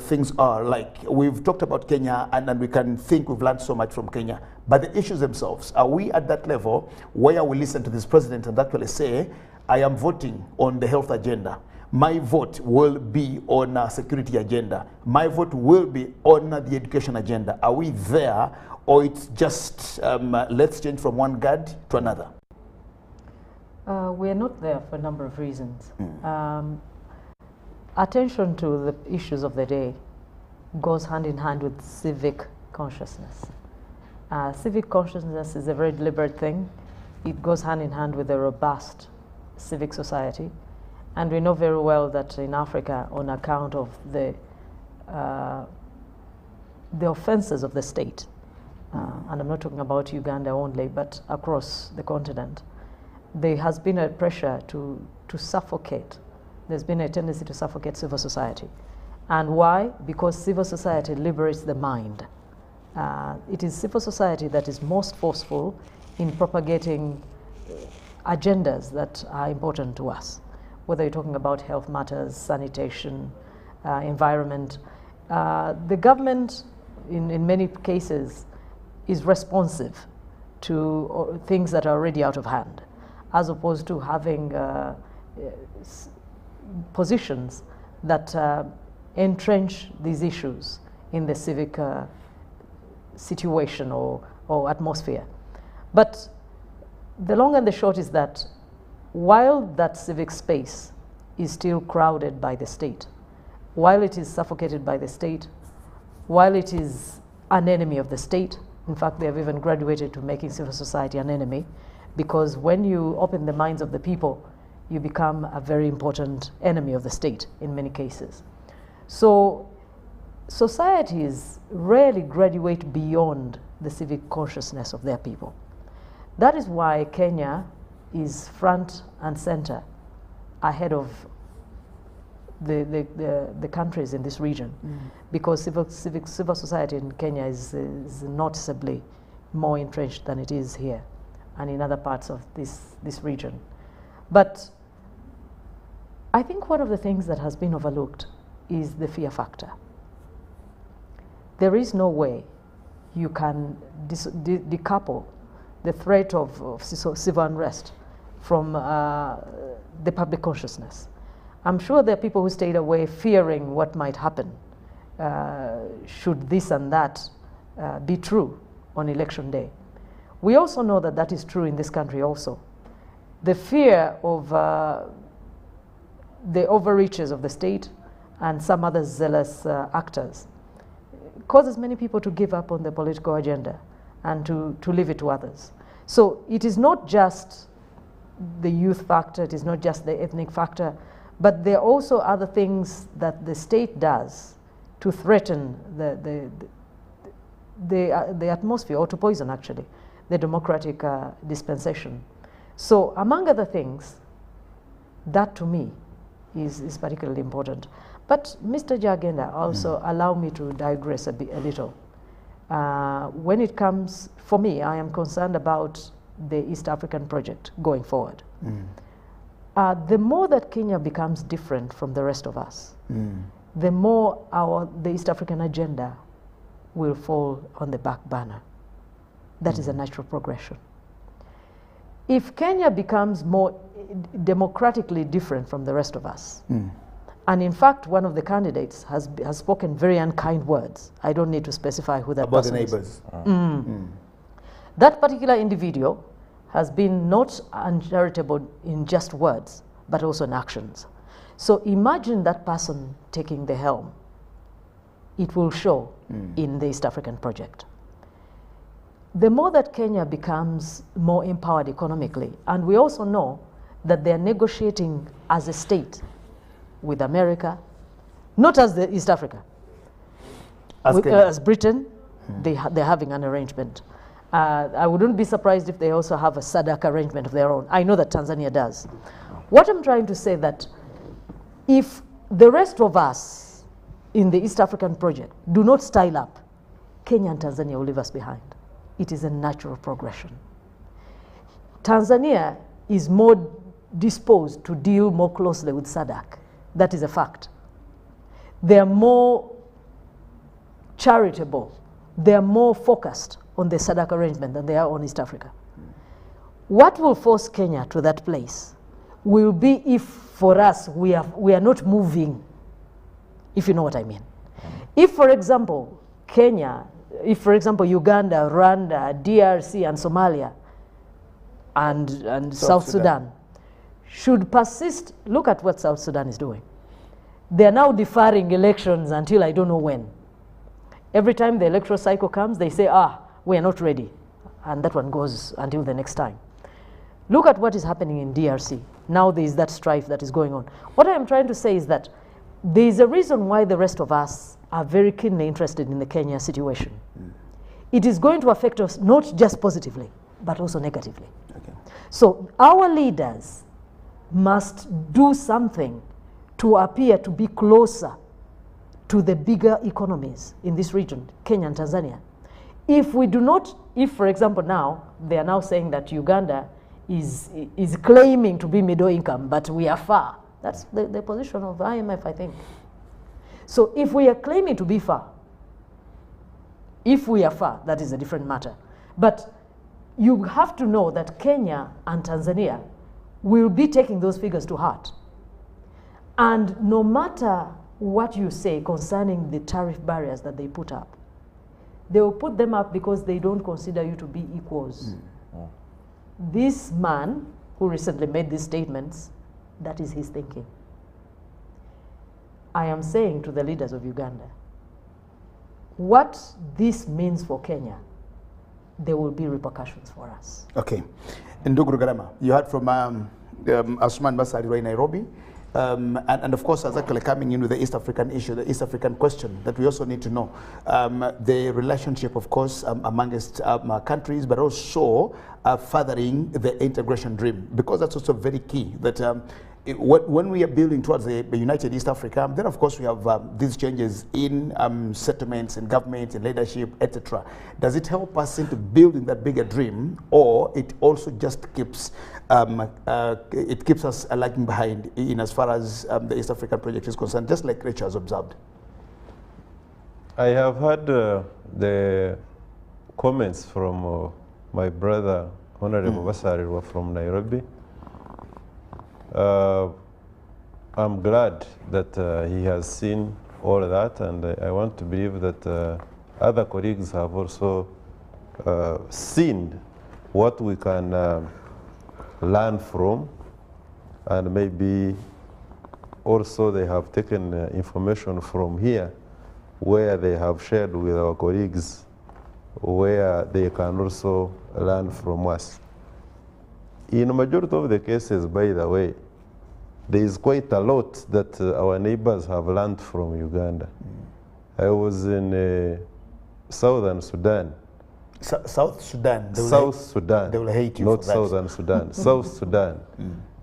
things are, like we've talked about Kenya, and we can think we've learned so much from Kenya, but the issues themselves, are we at that level where we listen to this president and actually say, I am voting on the health agenda. My vote will be on a security agenda. My vote will be on the education agenda. Are we there, or it's just let's change from one guard to another? We're not there for a number of reasons. Attention to the issues of the day goes hand in hand with civic consciousness. Civic consciousness is a very deliberate thing. It goes hand in hand with a robust civic society. And we know very well that in Africa, on account of the offenses of the state, and I'm not talking about Uganda only, but across the continent, there has been a pressure to suffocate. There's been a tendency to suffocate civil society. And why? Because civil society liberates the mind. It is civil society that is most forceful in propagating agendas that are important to us, whether you're talking about health matters, sanitation, environment. The government, in many cases, is responsive to things that are already out of hand, as opposed to having positions that entrench these issues in the civic situation or atmosphere. But the long and the short is that while that civic space is still crowded by the state, while it is suffocated by the state, while it is an enemy of the state, in fact, they have even graduated to making civil society an enemy, because when you open the minds of the people, you become a very important enemy of the state in many cases. So societies rarely graduate beyond the civic consciousness of their people. That is why Kenya is front and center ahead of the countries in this region, because civil society in Kenya is noticeably more entrenched than it is here and in other parts of this region. But I think one of the things that has been overlooked is the fear factor. There is no way you can decouple the threat of civil unrest from the public consciousness. I'm sure there are people who stayed away fearing what might happen should this and that be true on election day. We also know that that is true in this country also. The fear of the overreaches of the state and some other zealous actors causes many people to give up on the political agenda and to leave it to others. So it is not just the youth factor, it is not just the ethnic factor, but there are also other things that the state does to threaten the atmosphere, or to poison actually the democratic dispensation. So among other things, that to me is particularly important. But Mr. Jagenda, also allow me to digress a little. When it comes, for me, I am concerned about the East African project going forward. The more that Kenya becomes different from the rest of us, the more the East African agenda will fall on the back burner. That is a natural progression. If Kenya becomes more democratically different from the rest of us, and in fact, one of the candidates has spoken very unkind words. I don't need to specify who that person is. About the neighbors. That particular individual has been not uncharitable in just words, but also in actions. So imagine that person taking the helm. It will show in the East African project. The more that Kenya becomes more empowered economically, and we also know that they're negotiating as a state with America, not as the East Africa, as Britain, they're having an arrangement. I wouldn't be surprised if they also have a SADC arrangement of their own. I know that Tanzania does. What I'm trying to say that if the rest of us in the East African project do not style up, Kenya and Tanzania will leave us behind. It is a natural progression. Tanzania is more disposed to deal more closely with SADC. That is a fact. They are more charitable. They are more focused on the SADC arrangement than they are on East Africa. What will force Kenya to that place will be if, for us, we are not moving, if you know what I mean. If, for example, Kenya, if, for example, Uganda, Rwanda, DRC, and Somalia, and South Sudan should persist, look at what South Sudan is doing. They are now deferring elections until I don't know when. Every time the electoral cycle comes, they say, we are not ready. And that one goes until the next time. Look at what is happening in DRC. Now there is that strife that is going on. What I am trying to say is that there is a reason why the rest of us are very keenly interested in the Kenya situation. It is going to affect us not just positively, but also negatively. Okay. So our leaders must do something to appear to be closer to the bigger economies in this region, Kenya and Tanzania. If we do not, if, for example, now, they are now saying that Uganda is claiming to be middle income, but we are far. That's the position of IMF, I think. So if we are claiming to be far, if we are far, that is a different matter. But you have to know that Kenya and Tanzania will be taking those figures to heart. And no matter what you say concerning the tariff barriers that they put up, they will put them up because they don't consider you to be equals. This man who recently made these statements, that is his thinking. I am saying to the leaders of Uganda, what this means for Kenya, there will be repercussions for us. Okay. Ndugu Rugarama, you heard from Asuman Basari in Nairobi. And of course, as actually coming in with the East African issue, the East African question that we also need to know, the relationship, of course, amongst countries, but also furthering the integration dream, because that's also very key. That when we are building towards the United East Africa, then of course we have these changes in settlements and government and leadership, etc. Does it help us into building that bigger dream, or it also just keeps us lagging behind in as far as the East African project is concerned, just like Rachel has observed? I have heard the comments from my brother, Honorable Basari, from Nairobi. I'm glad that he has seen all that, and I want to believe that other colleagues have also seen what we can learn from, and maybe also they have taken information from here where they have shared with our colleagues where they can also learn from us. In a majority of the cases, by the way, there is quite a lot that our neighbors have learned from Uganda. I was in southern Sudan. South Sudan? South Sudan. They will hate you not for that. southern Sudan. South Sudan.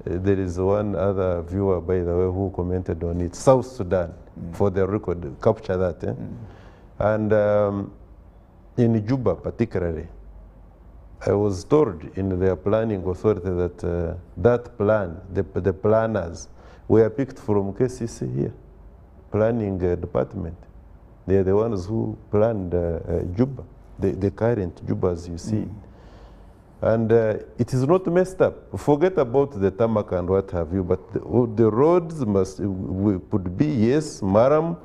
There is one other viewer, by the way, who commented on it. South Sudan, for the record, capture that. And in Juba particularly, I was told in their planning authority that that plan, the planners, were picked from KCC here, planning department. They are the ones who planned Juba, the current Juba as you see. And it is not messed up. Forget about the tarmac and what have you, but the roads could be, yes, Maram,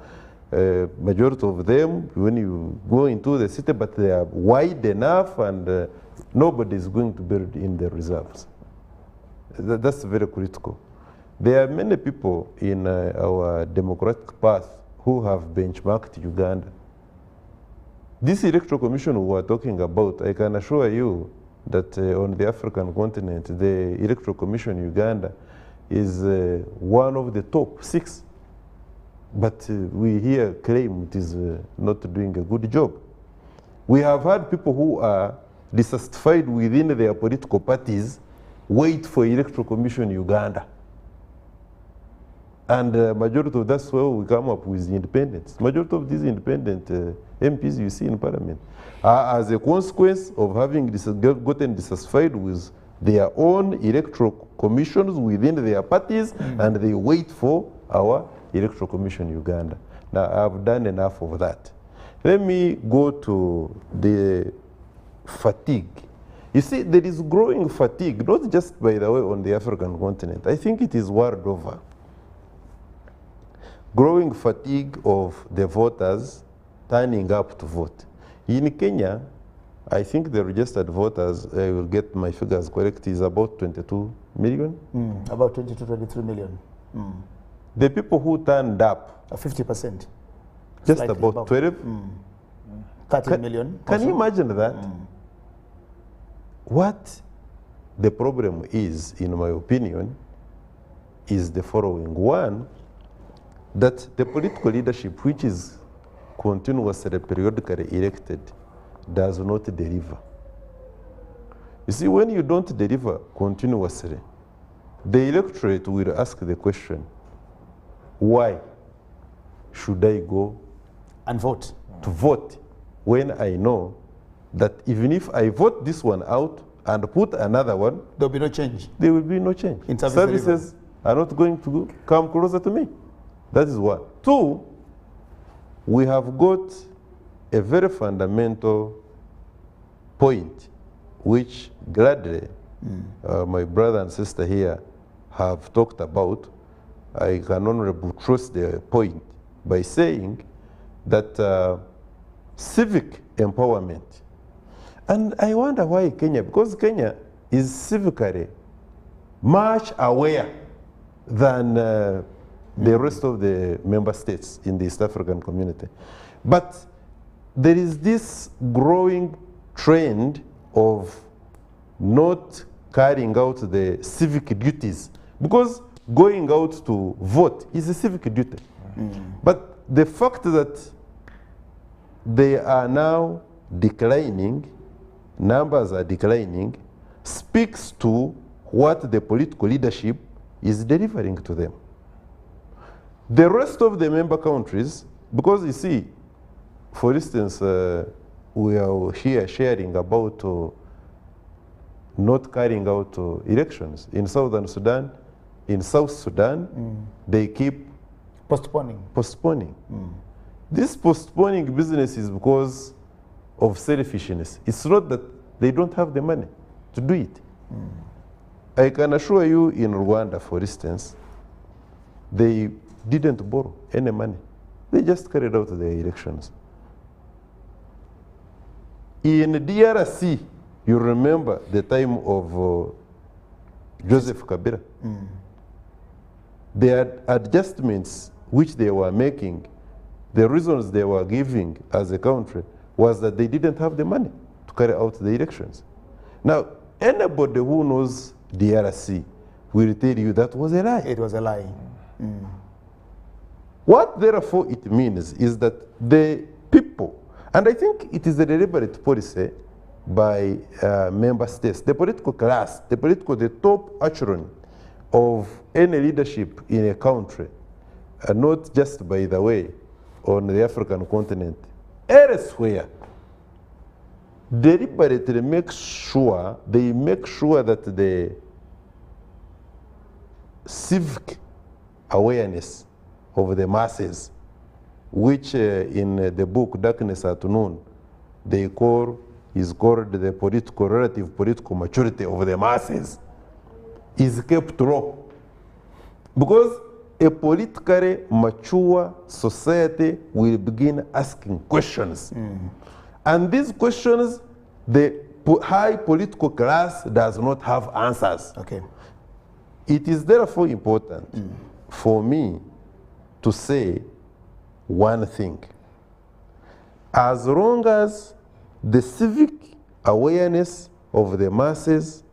majority of them, when you go into the city, but they are wide enough, and nobody is going to build in the reserves. That's very critical. There are many people in our democratic path who have benchmarked Uganda. This electoral commission we are talking about, I can assure you that on the African continent, the electoral commission in Uganda is one of the top 6. But we here claim it is not doing a good job. We have had people who are dissatisfied within their political parties wait for electoral commission in Uganda. And majority of that's where we come up with independence. Majority of these independent MPs you see in parliament are as a consequence of having gotten dissatisfied with their own electoral commissions within their parties, and they wait for our electoral commission in Uganda. Now, I've done enough of that. Let me go to the fatigue You see, there is growing fatigue, not just, by the way, on the African continent. I think it is world over. Growing fatigue of the voters turning up to vote. In Kenya, I think the registered voters, I will get my figures correct, is about 22 million. About 22, 23 million. The people who turned up, 50%. just Slightly about above. 12. 30 million. Can also. you imagine that? What the problem is, in my opinion, is the following. One, that the political leadership, which is continuously, periodically elected, does not deliver. You see, when you don't deliver continuously, the electorate will ask the question, why should I go And vote. to vote when I know that even if I vote this one out and put another one, There'll be no change. there will be no change. In service Services are not going to come closer to me. That is one. Two, we have got a very fundamental point, which gladly my brother and sister here have talked about. I can only buttress the point by saying that civic empowerment. And I wonder why Kenya, because Kenya is civically much aware than the rest of the member states in the East African community. But there is this growing trend of not carrying out the civic duties, because going out to vote is a civic duty. But the fact that they are now declining, numbers are declining, speaks to what the political leadership is delivering to them. The rest of the member countries, because you see, for instance, we are here sharing about not carrying out elections. In Southern Sudan, in South Sudan, they keep postponing. This postponing business is because of selfishness. It's not that they don't have the money to do it. I can assure you, in Rwanda, for instance, they didn't borrow any money. They just carried out the elections. In DRC, you remember the time of Joseph Kabila. The adjustments which they were making, the reasons they were giving as a country was that they didn't have the money to carry out the elections. Now, anybody who knows DRC will tell you that was a lie. It was a lie. What therefore it means is that the people, and I think it is a deliberate policy by member states, the political class, the top echelon of any leadership in a country, not just, by the way, on the African continent, elsewhere, deliberately make sure that the civic awareness of the masses, which in the book Darkness at Noon, is called the relative political maturity of the masses, is kept low. Because a politically mature society will begin asking questions. And these questions, the high political class does not have answers. Okay. It is therefore important for me to say one thing. As long as the civic awareness of the masses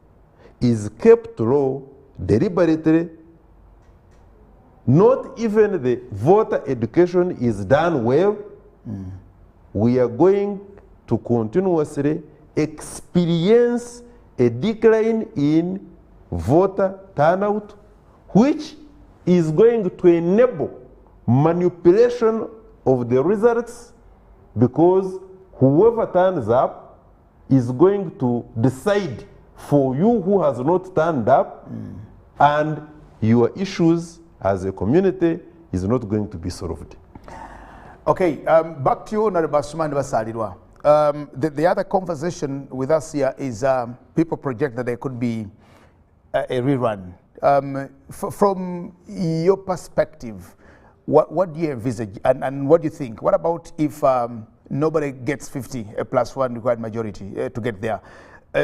is kept low deliberately, not even the voter education is done well, we are going to continuously experience a decline in voter turnout, which is going to enable manipulation of the results, because whoever turns up is going to decide for you who has not turned up, and your issues as a community is not going to be solved. Okay, back to you, Honorable Basumani Basalirwa. The other conversation with us here is people project that there could be a rerun. From your perspective, what do you envisage and what do you think? What about if nobody gets 50 plus one required majority to get there?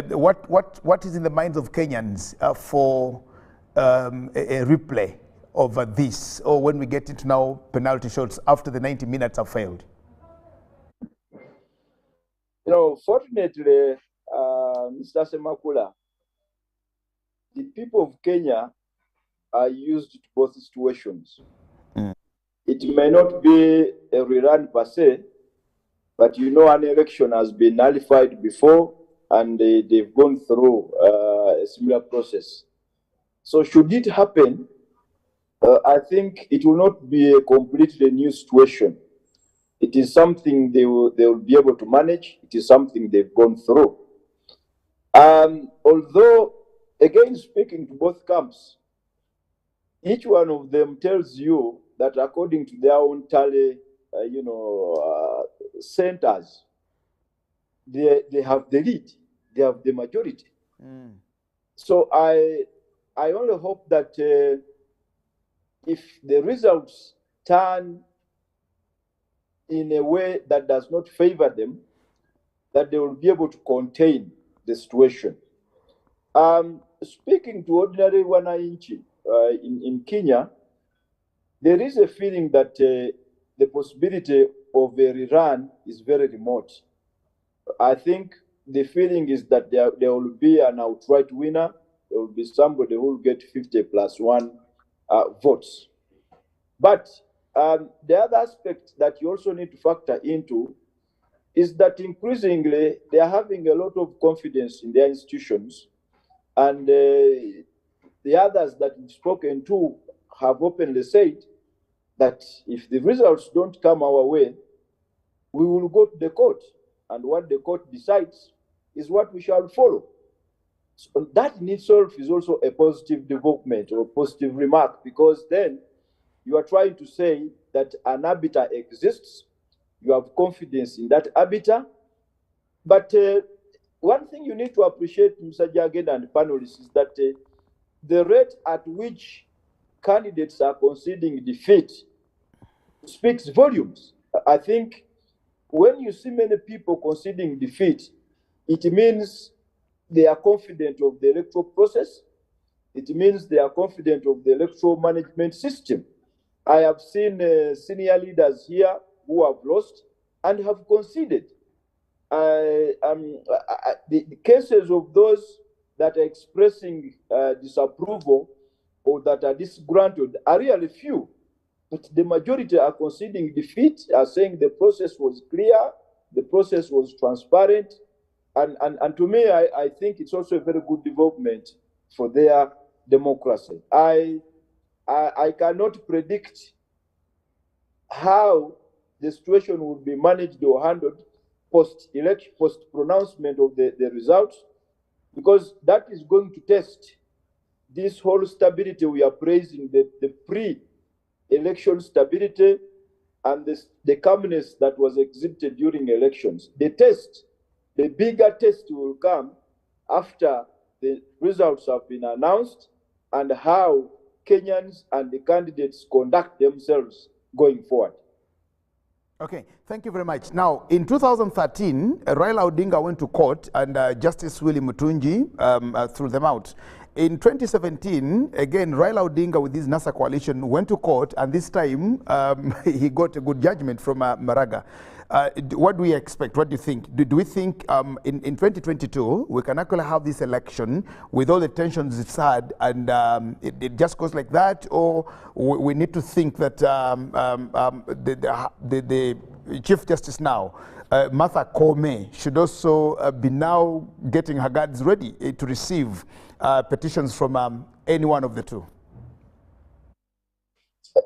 What is in the minds of Kenyans for a replay of this, or when we get into now penalty shots after the 90 minutes have failed? You know, fortunately, Mr. Semakula, the people of Kenya are used to both situations. It may not be a rerun per se, but you know, an election has been nullified before and they've gone through a similar process. So should it happen, I think it will not be a completely new situation. It is something they will be able to manage. It is something they've gone through. Although, again, speaking to both camps, each one of them tells you that according to their own tally, centers, they have the lead, they have the majority. So I only hope that if the results turn in a way that does not favor them, that they will be able to contain the situation. Speaking to ordinary wananchi in Kenya, there is a feeling that the possibility of a rerun is very remote. I think the feeling is that there will be an outright winner. There will be somebody who will get 50 plus one votes. But the other aspect that you also need to factor into is that increasingly they are having a lot of confidence in their institutions, and the others that we've spoken to have openly said that if the results don't come our way, we will go to the court, and what the court decides is what we shall follow. So that in itself is also a positive development or positive remark, because then you are trying to say that an arbiter exists, you have confidence in that arbiter. But one thing you need to appreciate, Mr. Jaged and panelists, is that the rate at which candidates are conceding defeat speaks volumes. I think when you see many people conceding defeat, it means they are confident of the electoral process. It means they are confident of the electoral management system. I have seen senior leaders here who have lost and have conceded. The cases of those that are expressing disapproval or that are disgruntled are really few. But the majority are conceding defeat, are saying the process was clear, the process was transparent. And to me, I think it's also a very good development for their democracy. I cannot predict how the situation will be managed or handled post-election, post-pronouncement of the results, because that is going to test this whole stability we are praising, the pre-election stability and the calmness that was exhibited during elections. The bigger test will come after the results have been announced and how Kenyans and the candidates conduct themselves going forward. Okay, thank you very much. Now, in 2013, Raila Odinga went to court and Justice Willie Mutunji threw them out. In 2017, again, Raila Odinga with his NASA coalition went to court, and this time he got a good judgment from Maraga. What do we expect? What do you think? Do we think in 2022 we can actually have this election with all the tensions it's had and it just goes like that, or we need to think that the Chief Justice now, Martha Koome, should also be now getting her guards ready to receive petitions from any one of the two?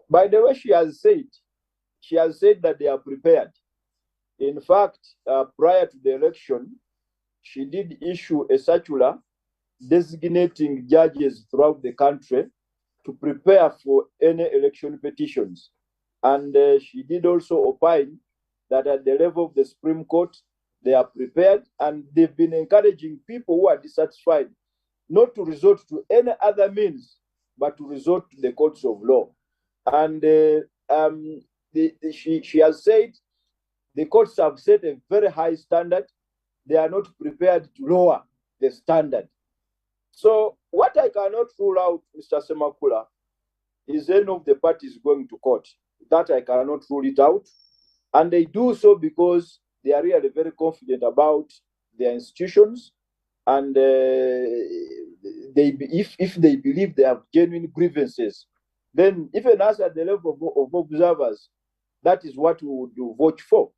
By the way, she has said that they are prepared. In fact, prior to the election, she did issue a circular designating judges throughout the country to prepare for any election petitions. And she did also opine that at the level of the Supreme Court, they are prepared, and they've been encouraging people who are dissatisfied not to resort to any other means, but to resort to the courts of law. And she has said the courts have set a very high standard. They are not prepared to lower the standard. So what I cannot rule out, Mr. Semakula, is any of the parties going to court. That I cannot rule it out. And they do so because they are really very confident about their institutions. And if they believe they have genuine grievances, then even us at the level of observers, that is what we would vote for.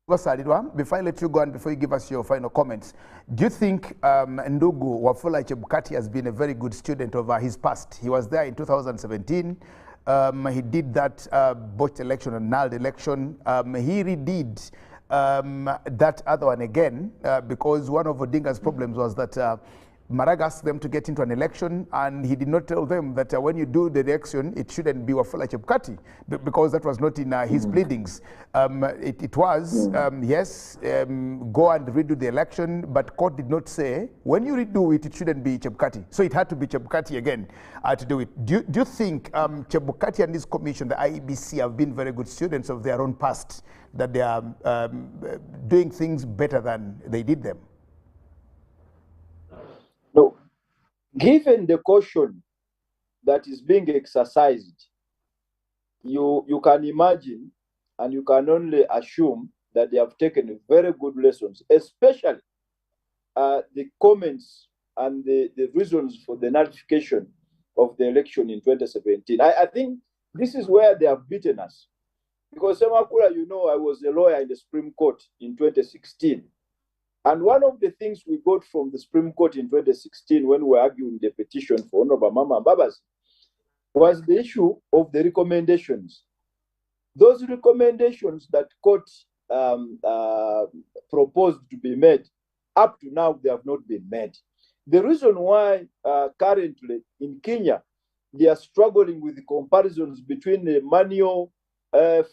Before I let you go and before you give us your final comments, do you think Ndugu Wafula Chebukati has been a very good student of his past? He was there in 2017. He did that botched election, a nulled election. He redid that other one again because one of Odinga's problems was that Maraga asked them to get into an election, and he did not tell them that when you do the election, it shouldn't be Wafula Chebukati, because that was not in his pleadings. It was, yes, go and redo the election, but court did not say, when you redo it, it shouldn't be Chebukati. So it had to be Chebukati again to do it. Do you think Chebukati and this commission, the IEBC, have been very good students of their own past, that they are doing things better than they did them? No, given the caution that is being exercised, you can imagine and you can only assume that they have taken very good lessons, especially the comments and the reasons for the nullification of the election in 2017. I think this is where they have beaten us. Because Semakula, you know, I was a lawyer in the Supreme Court in 2016. And one of the things we got from the Supreme Court in 2016 when we were arguing the petition for Honorable Mama Mbabas was the issue of the recommendations. Those recommendations that court proposed to be made, up to now, they have not been made. The reason why currently in Kenya, they are struggling with the comparisons between the manual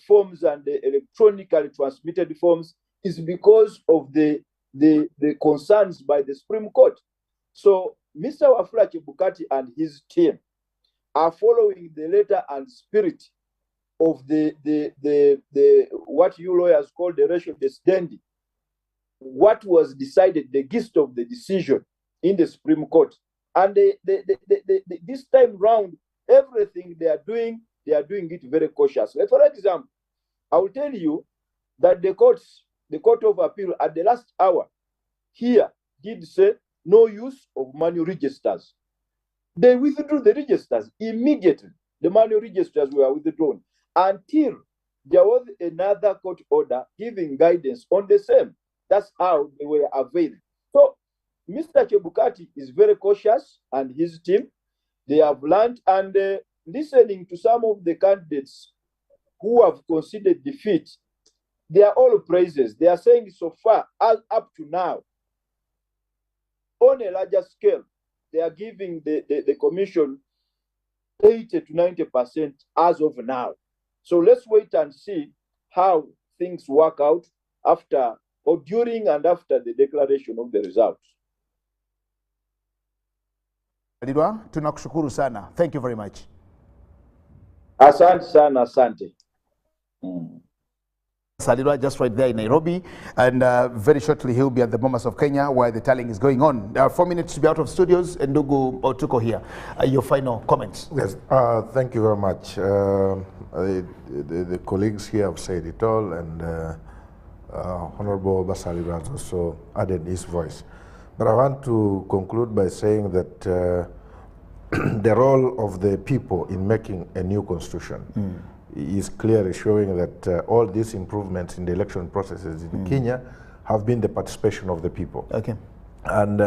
forms and the electronically transmitted forms is because of the concerns by the Supreme Court. So Mr. Wafula Chebukati and his team are following the letter and spirit of the what you lawyers call the ratio decidendi, what was decided, the gist of the decision in the Supreme Court. And this time round, everything they are doing it very cautiously. For example, I will tell you that the Court of Appeal at the last hour here did say no use of manual registers. They withdrew the registers immediately. The manual registers were withdrawn until there was another court order giving guidance on the same. That's how they were availed. So Mr. Chebukati is very cautious, and his team, they have learned, and listening to some of the candidates who have conceded defeat, they are all praises. They are saying so far, up to now, on a larger scale, they are giving the commission 80 to 90% as of now. So let's wait and see how things work out after or during and after the declaration of the results. Tunakushukuru sana. Thank you very much. Asante sana, asante. Salirwa just right there in Nairobi, and very shortly he'll be at the Bomas of Kenya where the tallying is going on. 4 minutes to be out of studios, and Ndugu Otuko here. Your final comments. Yes, thank you very much. The colleagues here have said it all, and Honorable Basalirwa has also added his voice. But I want to conclude by saying that the role of the people in making a new constitution is clearly showing that all these improvements in the election processes in Kenya have been the participation of the people. Okay. And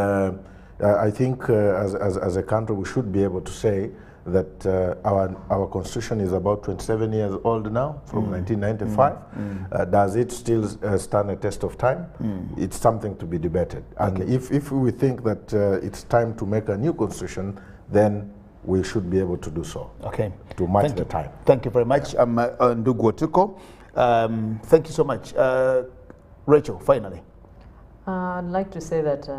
I think as a country we should be able to say that our constitution is about 27 years old now, from 1995. Does it still stand a test of time? It's something to be debated. And if we think that it's time to make a new constitution, then we should be able to do so. Okay. To match the time. Thank you very much, Ndugu Otuko. Thank you so much. Rachel, finally. I'd like to say that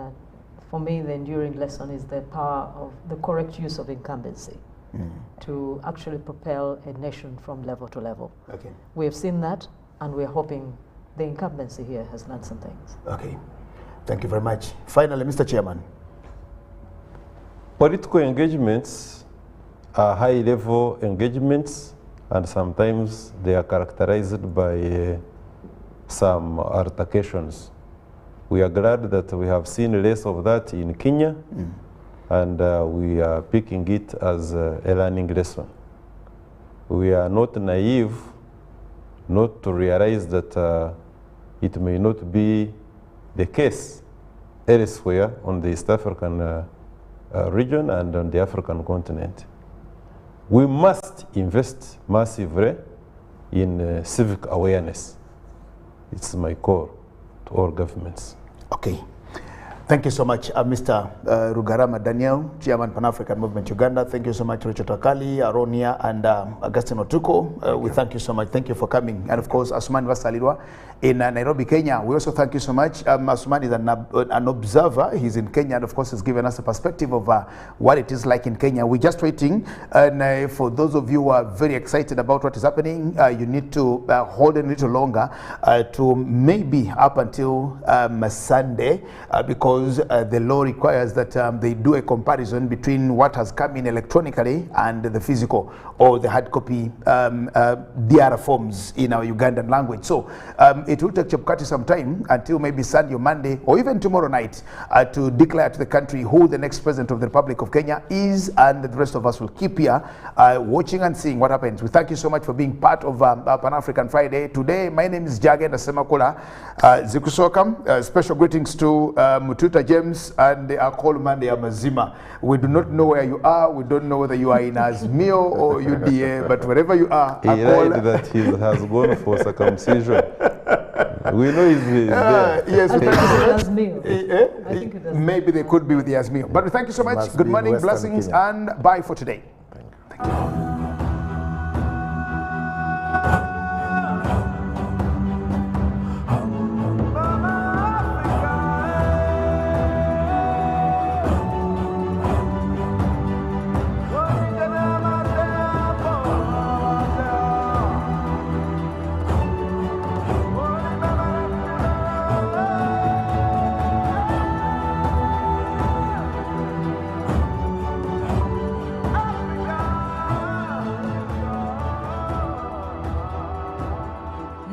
for me, the enduring lesson is the power of the correct use of incumbency to actually propel a nation from level to level. Okay. We have seen that, and we're hoping the incumbency here has learned some things. Okay. Thank you very much. Finally, Mr. Chairman. Political engagements are high-level engagements, and sometimes they are characterized by some altercations. We are glad that we have seen less of that in Kenya, and we are picking it as a learning lesson. We are not naive not to realize that it may not be the case elsewhere on the East African region and on the African continent. We must invest massively in civic awareness. It's my call to all governments. Okay. Thank you so much, Mr. Rugarama Daniel, Chairman Pan-African Movement Uganda. Thank you so much, Richard Takali, Aronia, and Augustine Otuko. We thank you so much. Thank you for coming. And of course, Asuman Vasalirwa in Nairobi, Kenya. We also thank you so much. Asuman is an observer. He's in Kenya, and of course, has given us a perspective of what it is like in Kenya. We're just waiting. And for those of you who are very excited about what is happening, you need to hold a little longer to maybe up until Sunday, because the law requires that they do a comparison between what has come in electronically and the physical or the hard copy DR forms in our Ugandan language. So it will take Chepkati some time until maybe Sunday or Monday or even tomorrow night to declare to the country who the next president of the Republic of Kenya is, and the rest of us will keep here watching and seeing what happens. We thank you so much for being part of Pan-African Friday. Today, my name is Jage Nasemakula Zikusokam. Special greetings to Mututa James and Akol Mande Amazima. We do not know where you are. We don't know whether you are in Azmio or UDA, but wherever you are, he lied that he has gone for circumcision. We know he's there. Yes, I think it's Azmio. I think it does. Maybe they could be with the Azmio. But thank you so much. Good morning, blessings, and bye for today. Thank you.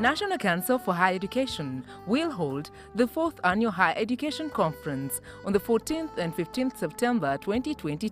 National Council for Higher Education will hold the 4th Annual Higher Education Conference on the 14th and 15th September 2022.